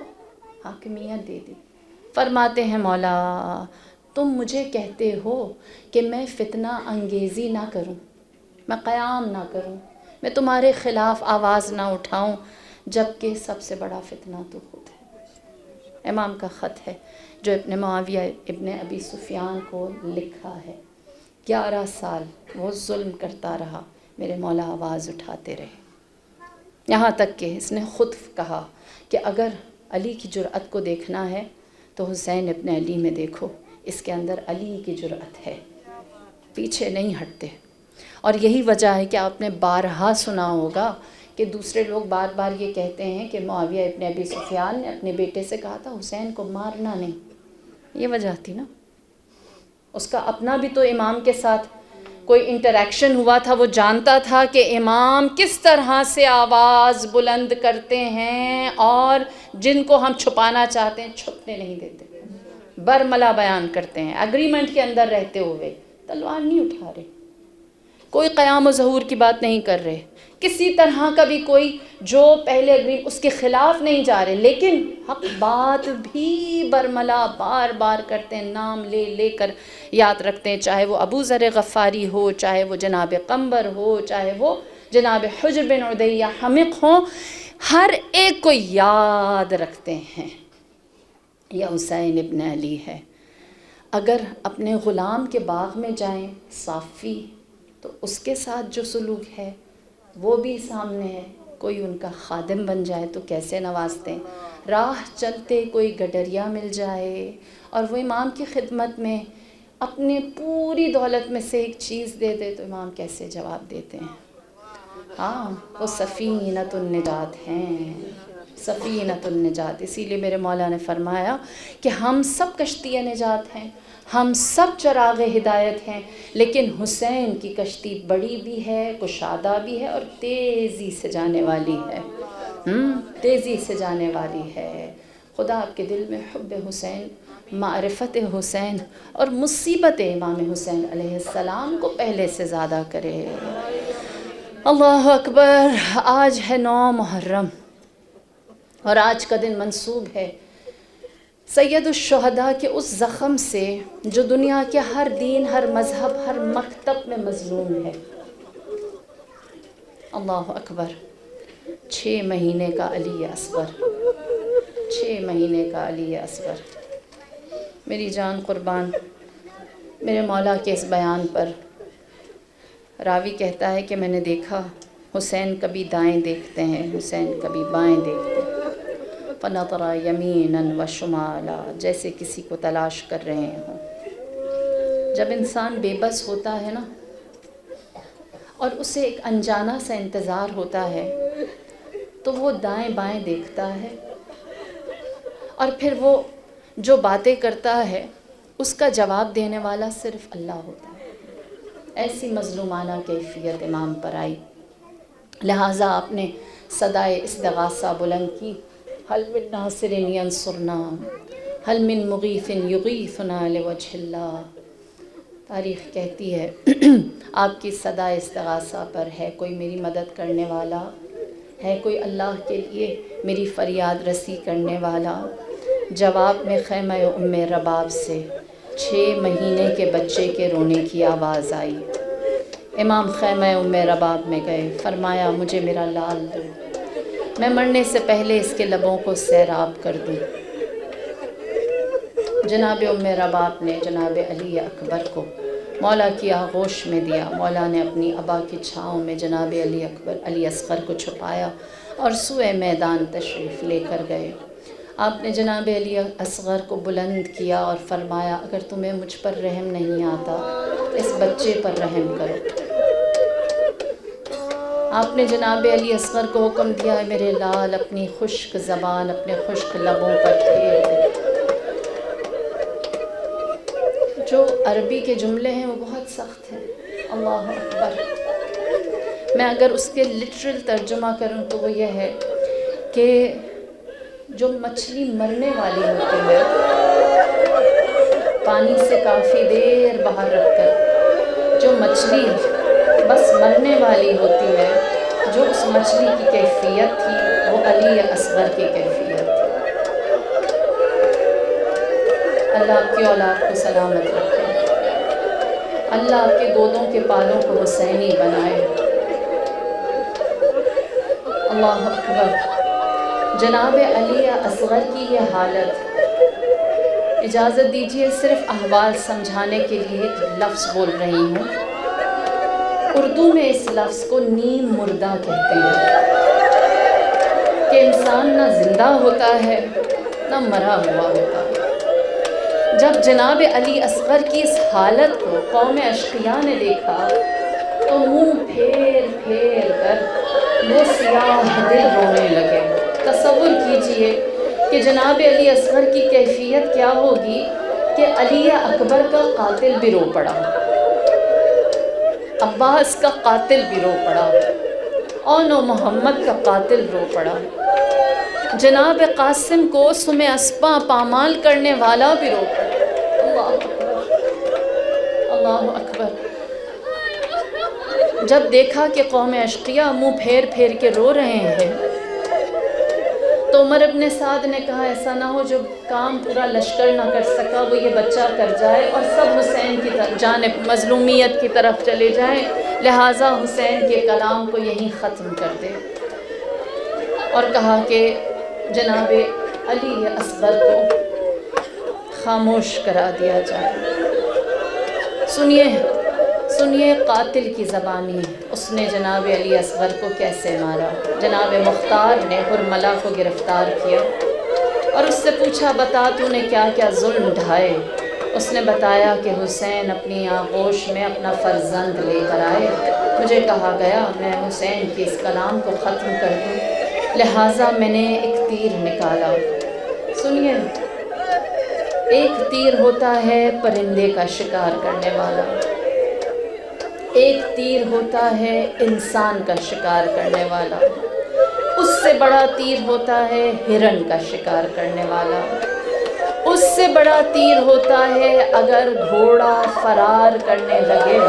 حاکمیت دے دی۔ فرماتے ہیں مولا تم مجھے کہتے ہو کہ میں فتنہ انگیزی نہ کروں، میں قیام نہ کروں، میں تمہارے خلاف آواز نہ اٹھاؤں، جبکہ سب سے بڑا فتنہ تو خود ہے۔ امام کا خط ہے جو ابن معاویہ ابن ابی سفیان کو لکھا ہے۔ 11 سال وہ ظلم کرتا رہا، میرے مولا آواز اٹھاتے رہے، یہاں تک کہ اس نے خود کہا کہ اگر علی کی جرأت کو دیکھنا ہے تو حسین ابن علی میں دیکھو، اس کے اندر علی کی جرأت ہے، پیچھے نہیں ہٹتے۔ اور یہی وجہ ہے کہ آپ نے بارہا سنا ہوگا کہ دوسرے لوگ بار بار یہ کہتے ہیں کہ معاویہ ابن ابی سفیان نے اپنے بیٹے سے کہا تھا حسین کو مارنا نہیں، یہ وجہ تھی نا، اس کا اپنا بھی تو امام کے ساتھ کوئی انٹریکشن ہوا تھا، وہ جانتا تھا کہ امام کس طرح سے آواز بلند کرتے ہیں اور جن کو ہم چھپانا چاہتے ہیں چھپنے نہیں دیتے، برملا بیان کرتے ہیں، اگریمنٹ کے اندر رہتے ہوئے تلوار نہیں اٹھا رہے، کوئی قیام و ظہور کی بات نہیں کر رہے، کسی طرح کا بھی کوئی جو پہلے اس کے خلاف نہیں جا رہے، لیکن حق بات بھی برملا بار بار کرتے ہیں، نام لے لے کر یاد رکھتے ہیں، چاہے وہ ابو ذر غفاری ہو، چاہے وہ جناب قمبر ہو، چاہے وہ جناب حجر بن عدی یا حمق ہوں، ہر ایک کو یاد رکھتے ہیں یہ حسین ابن علی ہے۔ اگر اپنے غلام کے باغ میں جائیں صافی تو اس کے ساتھ جو سلوک ہے وہ بھی سامنے ہے، کوئی ان کا خادم بن جائے تو کیسے نوازتے ہیں، راہ چلتے کوئی گڈریا مل جائے اور وہ امام کی خدمت میں اپنے پوری دولت میں سے ایک چیز دے دے تو امام کیسے جواب دیتے ہیں۔ ہاں وہ سفینۃ النجات ہیں، سفینۃ النجات، اسی لیے میرے مولا نے فرمایا کہ ہم سب کشتی نجات ہیں، ہم سب چراغ ہدایت ہیں، لیکن حسین کی کشتی بڑی بھی ہے، کشادہ بھی ہے اور تیزی سے جانے والی ہے۔ تیزی سے جانے والی ہے۔ خدا آپ کے دل میں حب حسین، معرفت حسین اور مصیبت امام حسین علیہ السلام کو پہلے سے زیادہ کرے۔ اللہ اکبر۔ آج ہے 9 محرم اور آج کا دن منسوب ہے سید الشہداء کے اس زخم سے جو دنیا کے ہر دین، ہر مذہب، ہر مکتب میں مظلوم ہے۔ اللہ اکبر۔ 6 مہینے کا علی اصغر، 6 مہینے کا علی اصغر۔ میری جان قربان، میرے مولا کے اس بیان پر راوی کہتا ہے کہ میں نے دیکھا حسین کبھی دائیں دیکھتے ہیں، حسین کبھی بائیں دیکھتے ہیں، فَنَظَرَ يَمِينًا وَشُمَالًا، جیسے کسی کو تلاش کر رہے ہوں۔ جب انسان بے بس ہوتا ہے نا اور اسے ایک انجانا سا انتظار ہوتا ہے تو وہ دائیں بائیں دیکھتا ہے، اور پھر وہ جو باتیں کرتا ہے اس کا جواب دینے والا صرف اللہ ہوتا ہے۔ ایسی مظلومانہ کیفیت امام پر آئی، لہٰذا آپ نے صدائے استغاثہ بلند کی، حل من ناصر ینصرنا، حل من مغیث یغیثنا لوجہ اللہ۔ تاریخ کہتی ہے آپ کی صدائے استغاثہ پر ہے کوئی میری مدد کرنے والا، ہے کوئی اللہ کے لیے میری فریاد رسی کرنے والا۔ جواب میں خیمہ ام رباب سے 6 مہینے کے بچے کے رونے کی آواز آئی۔ امام خیمہ ام رباب میں گئے، فرمایا مجھے میرا لال دو، میں مرنے سے پہلے اس کے لبوں کو سیراب کر دوں۔ جناب ام رباب نے جناب علی اکبر کو مولا کی آغوش میں دیا۔ مولا نے اپنی ابا کی چھاؤں میں جناب علی اصغر کو چھپایا اور سوئے میدان تشریف لے کر گئے۔ آپ نے جناب علی اصغر کو بلند کیا اور فرمایا اگر تمہیں مجھ پر رحم نہیں آتا اس بچے پر رحم کرو۔ آپ نے جناب علی اصغر کو حکم دیا ہے میرے لال اپنی خشک زبان اپنے خشک لبوں پر پھیر دے۔ جو عربی کے جملے ہیں وہ بہت سخت ہیں، اللہ اکبر۔ میں اگر اس کے لٹرل ترجمہ کروں تو وہ یہ ہے کہ جو مچھلی مرنے والی ہوتی ہے پانی سے کافی دیر باہر رکھ کر، جو مچھلی بس مرنے والی ہوتی ہے، جو اس مچھلی کی کیفیت تھی وہ علی اصغر کی کیفیت تھی۔ اللہ آپ کی اولاد کو سلامت رکھے، اللہ آپ کے گودوں کے پالوں کو حسینی بنائے۔ اللہ اکبر۔ جناب علی اصغر کی یہ حالت، اجازت دیجیے صرف احوال سمجھانے کے لیے ایک لفظ بول رہی ہوں۔ اردو میں اس لفظ کو نیم مردہ کہتے ہیں، کہ انسان نہ زندہ ہوتا ہے نہ مرا ہوا ہوتا ہے۔ جب جناب علی اصغر کی اس حالت کو قوم اشقیاء نے دیکھا تو منہ پھیر پھیر کر وہ سیاہ دل رونے لگے۔ تصور کیجئے کہ جناب علی اصغر کی کیفیت کیا ہوگی کہ علی اکبر کا قاتل بھی رو پڑا، عباس کا قاتل بھی رو پڑا، اون و محمد کا قاتل رو پڑا، جناب قاسم کو سم اسپاں پامال کرنے والا بھی رو پڑا۔ اللہ اکبر، اللہ اکبر۔ جب دیکھا کہ قوم اشقیاء منہ پھیر پھیر کے رو رہے ہیں تو عمر ابن سعد نے کہا ایسا نہ ہو جو کام پورا لشکر نہ کر سکا وہ یہ بچہ کر جائے اور سب حسین کی جانب مظلومیت کی طرف چلے جائیں، لہٰذا حسین کے کلام کو یہیں ختم کر دے۔ اور کہا کہ جناب علی اصغر کو خاموش کرا دیا جائے۔ سنیے قاتل کی زبانی، اس نے جناب علی اصغر کو کیسے مارا۔ جناب مختار نے حرملہ کو گرفتار کیا اور اس سے پوچھا بتا تو نے کیا کیا ظلم ڈھائے۔ اس نے بتایا کہ حسین اپنی آغوش میں اپنا فرزند لے کر آئے، مجھے کہا گیا میں حسین کی اس کلام کو ختم کر دوں، لہٰذا میں نے ایک تیر نکالا۔ سنیے، ایک تیر ہوتا ہے پرندے کا شکار کرنے والا، ایک تیر ہوتا ہے انسان کا شکار کرنے والا۔ اس سے بڑا تیر ہوتا ہے ہرن کا شکار کرنے والا، اس سے بڑا تیر ہوتا ہے اگر گھوڑا فرار کرنے لگے۔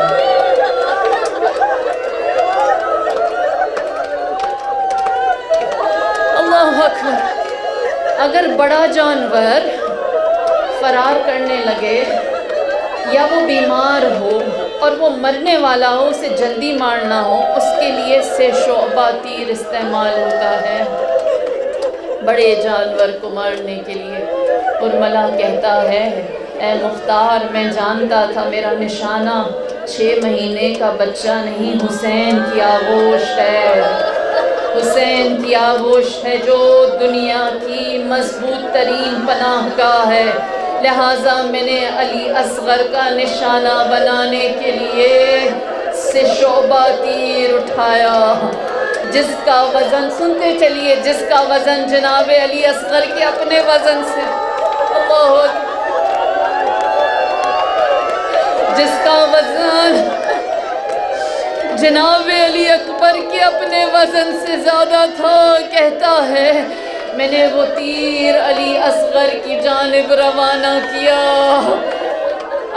اللہ اکبر، اگر بڑا جانور فرار کرنے لگے یا وہ بیمار ہو اور وہ مرنے والا ہو، اسے جلدی مارنا ہو، اس کے لیے سے شعبہ تیر استعمال ہوتا ہے بڑے جانور کو مارنے کے لیے۔ اور ملا کہتا ہے اے مختار، میں جانتا تھا میرا نشانہ 6 مہینے کا بچہ نہیں، حسین کی آغوش ہے، حسین کی آغوش ہے جو دنیا کی مضبوط ترین پناہ گاہ ہے۔ لہٰذا میں نے علی اصغر کا نشانہ بنانے کے لیے سے شعبہ تیر اٹھایا، جس کا وزن، سنتے چلیے، جس کا وزن جناب علی اصغر کے اپنے وزن سے، اللہ اکبر، جس کا وزن جناب علی اکبر کے اپنے وزن سے زیادہ تھا، کہتا ہے میں نے وہ تیر علی اصغر کی جانب روانہ کیا۔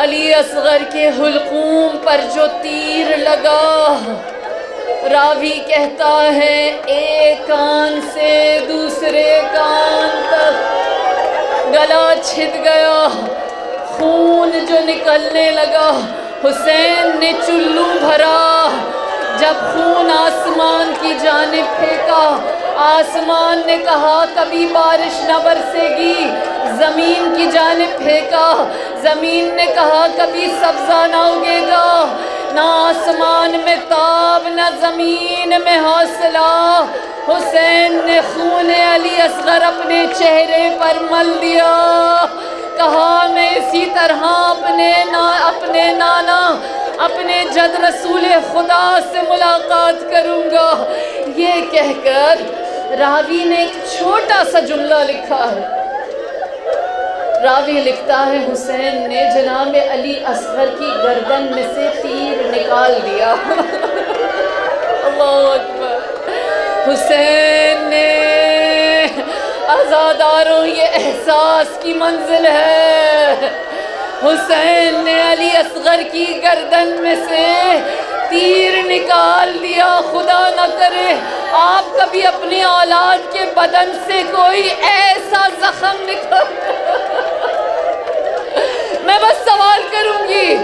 علی اصغر کے حلقوم پر جو تیر لگا، راوی کہتا ہے ایک کان سے دوسرے کان تک گلا چھد گیا، خون جو نکلنے لگا، حسین نے چلو بھرا، جب خون آسمان کی جانب پھینکا، آسمان نے کہا کبھی بارش نہ برسے گی، زمین کی جانب پھینکا، زمین نے کہا کبھی سبزہ نہ اگے گا، نہ آسمان میں تاب نہ زمین میں حوصلہ۔ حسین نے خون علی اصغر اپنے چہرے پر مل دیا، کہا میں اسی طرح اپنے نانا، اپنے جد رسول خدا سے ملاقات کروں گا۔ یہ کہہ کر راوی نے ایک چھوٹا سا جملہ لکھا ہے، راوی لکھتا ہے حسین نے جناب علی اصغر کی گردن میں سے تیر نکال دیا۔ اللہ اکبر، حسین نے، عزاداروں یہ احساس کی منزل ہے، حسین نے علی اصغر کی گردن میں سے تیر نکال دیا۔ خدا نہ کرے آپ کبھی اپنی اولاد کے بدن سے کوئی ایسا زخم نکال، میں بس سوال کروں گی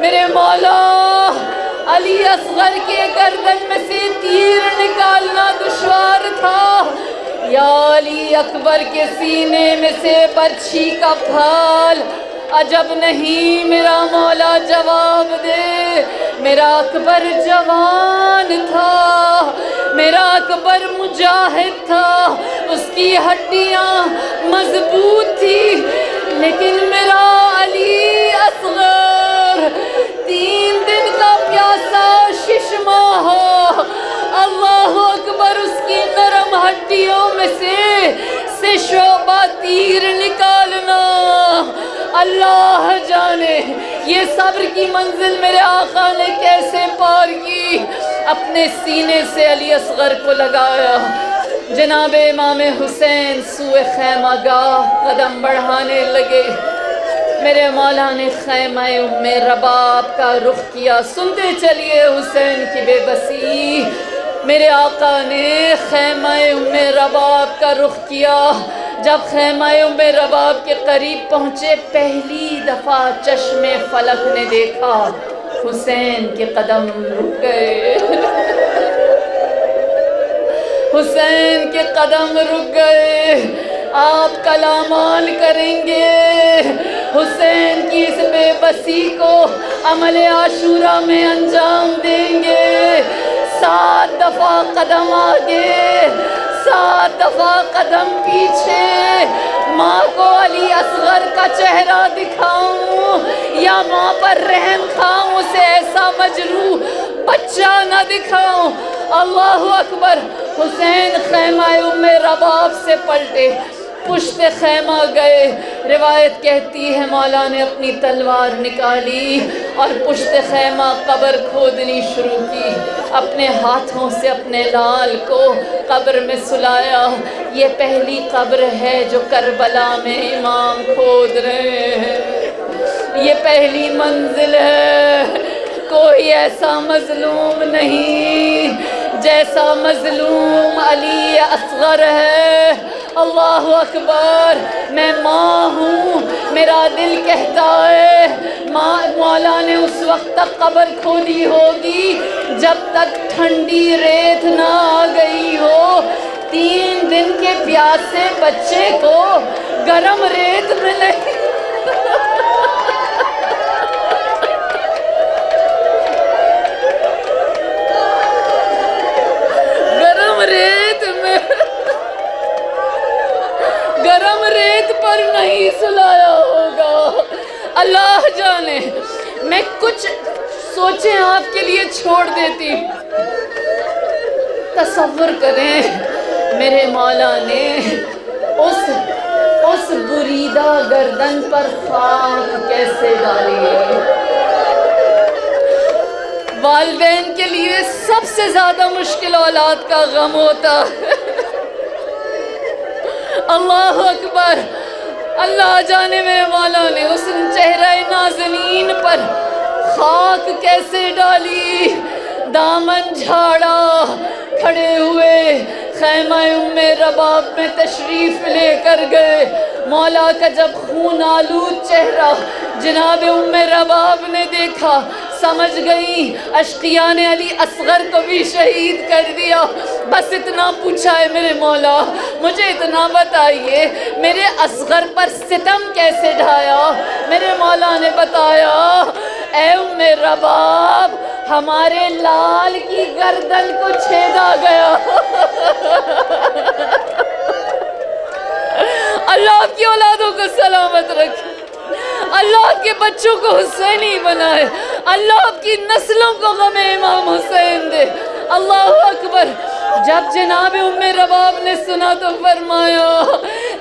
میرے مولا، علی اصغر کے گردن میں سے تیر نکالنا دشوار تھا یا علی اکبر کے سینے میں سے برچھی کا پھال؟ عجب نہیں میرا مولا جواب دے، میرا اکبر جوان تھا، میرا اکبر مجاہد تھا، اس کی ہڈیاں مضبوط تھی، لیکن میرا علی اصغر 3 دن کا پیاسا ششما ہو، اللہ اکبر، اس کی نرم ہڈیوں میں سے شعبہ تیر نکالنا، اللہ جانے یہ صبر کی منزل میرے آقا نے کیسے پار کی۔ اپنے سینے سے علی اصغر کو لگایا، جناب امام حسین سوئے خیمہ گاہ قدم بڑھانے لگے۔ میرے مولا نے خیمہ ام رباب کا رخ کیا، سنتے چلیے حسین کی بے بسی، میرے آقا نے خیمہ ام رباب کا رخ کیا۔ جب خیمہ ام رباب کے قریب پہنچے، پہلی دفعہ چشم فلک نے دیکھا حسین کے قدم رک گئے، حسین کے قدم رک گئے۔ آپ کلامال کریں گے، حسین کی اس بے بسی کو عمل عاشورہ میں انجام دیں گے۔ 7 دفعہ قدم آگے، 7 دفعہ قدم پیچھے، ماں کو علی اصغر کا چہرہ دکھاؤں یا ماں پر رحم کھاؤں، اسے ایسا مجروح بچہ نہ دکھاؤں۔ اللہ اکبر، حسین خیمہ ام رباب سے پلٹے، پشت خیمہ گئے۔ روایت کہتی ہے مولا نے اپنی تلوار نکالی اور پشت خیمہ قبر کھودنی شروع کی، اپنے ہاتھوں سے اپنے لال کو قبر میں سلایا۔ یہ پہلی قبر ہے جو کربلا میں امام کھود رہے ہیں، یہ پہلی منزل ہے۔ کوئی ایسا مظلوم نہیں جیسا مظلوم علی اصغر ہے۔ اللہ اکبر۔ میں ماں ہوں، میرا دل کہتا ہے مولا نے اس وقت تک قبر کھودی ہوگی جب تک ٹھنڈی ریت نہ آ گئی ہو۔ 3 دن کے پیاسے بچے کو گرم ریت ملے۔ گرم ریت پر نہیں سلایا ہوگا، اللہ جانے۔ میں کچھ سوچیں آپ کے لیے چھوڑ دیتی۔ تصور کریں میرے مولا نے اس بریدہ گردن پر خاک کیسے ڈالی ہے۔ والدین کے لیے سب سے زیادہ مشکل اولاد کا غم ہوتا ہے۔ اللہ اکبر۔ اللہ جانے میرے مولا نے اس چہرہ نازنین پر خاک کیسے ڈالی، دامن جھاڑا، کھڑے ہوئے خیمہ ام رباب میں تشریف لے کر گئے۔ مولا کا جب خون آلود چہرہ جناب ام رباب نے دیکھا، سمجھ گئی اشقیاء نے علی اصغر کو بھی شہید کر دیا۔ بس اتنا پوچھا ہے میرے مولا، مجھے اتنا بتائیے میرے اصغر پر ستم کیسے ڈھایا؟ میرے مولا نے بتایا، اے ام رباب، ہمارے لال کی گردن کو چھیدا گیا۔ اللہ آپ کی اولادوں کو سلامت رکھے، اللہ آپ کے بچوں کو حسینی بنائے، اللہ آپ کی نسلوں کو غم امام حسین دے۔ اللہ اکبر۔ جب جناب ام رباب نے سنا تو فرمایا،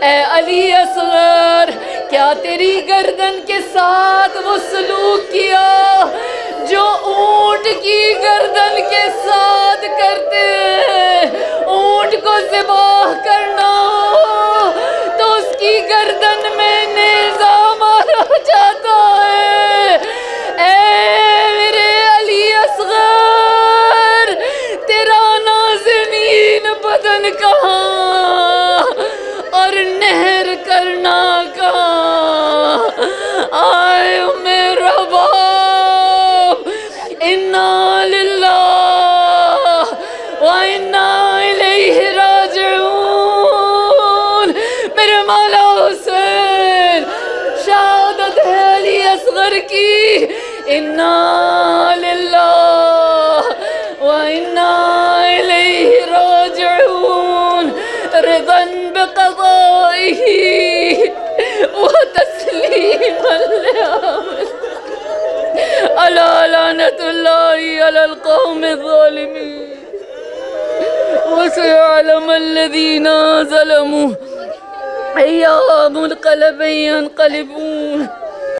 اے علی اصغر، کیا تیری گردن کے ساتھ وہ سلوک کیا جو اونٹ کی گردن کے ساتھ کرتے ہیں؟ اونٹ کو ذبح کرنا ہو تو اس کی گردن میں نیزہ مارا جاتا ہے۔ اے میرے علی اصغر، تیرا نازنین بدن کہاں اور نہر کرنا کہاں؟ آئے ام رباب، انا للہ وانا الیہ راجعون۔ میرے مولا حسین، شہادت ہے علی اصغر کی، انا للہ وانا الیہ راجعون، رضا بقضائہ وتسلیما لامرہ، الا لعنۃ اللہ علی القوم الظالمین، وسيعلم الذين ظلموا أي منقلب ينقلبون۔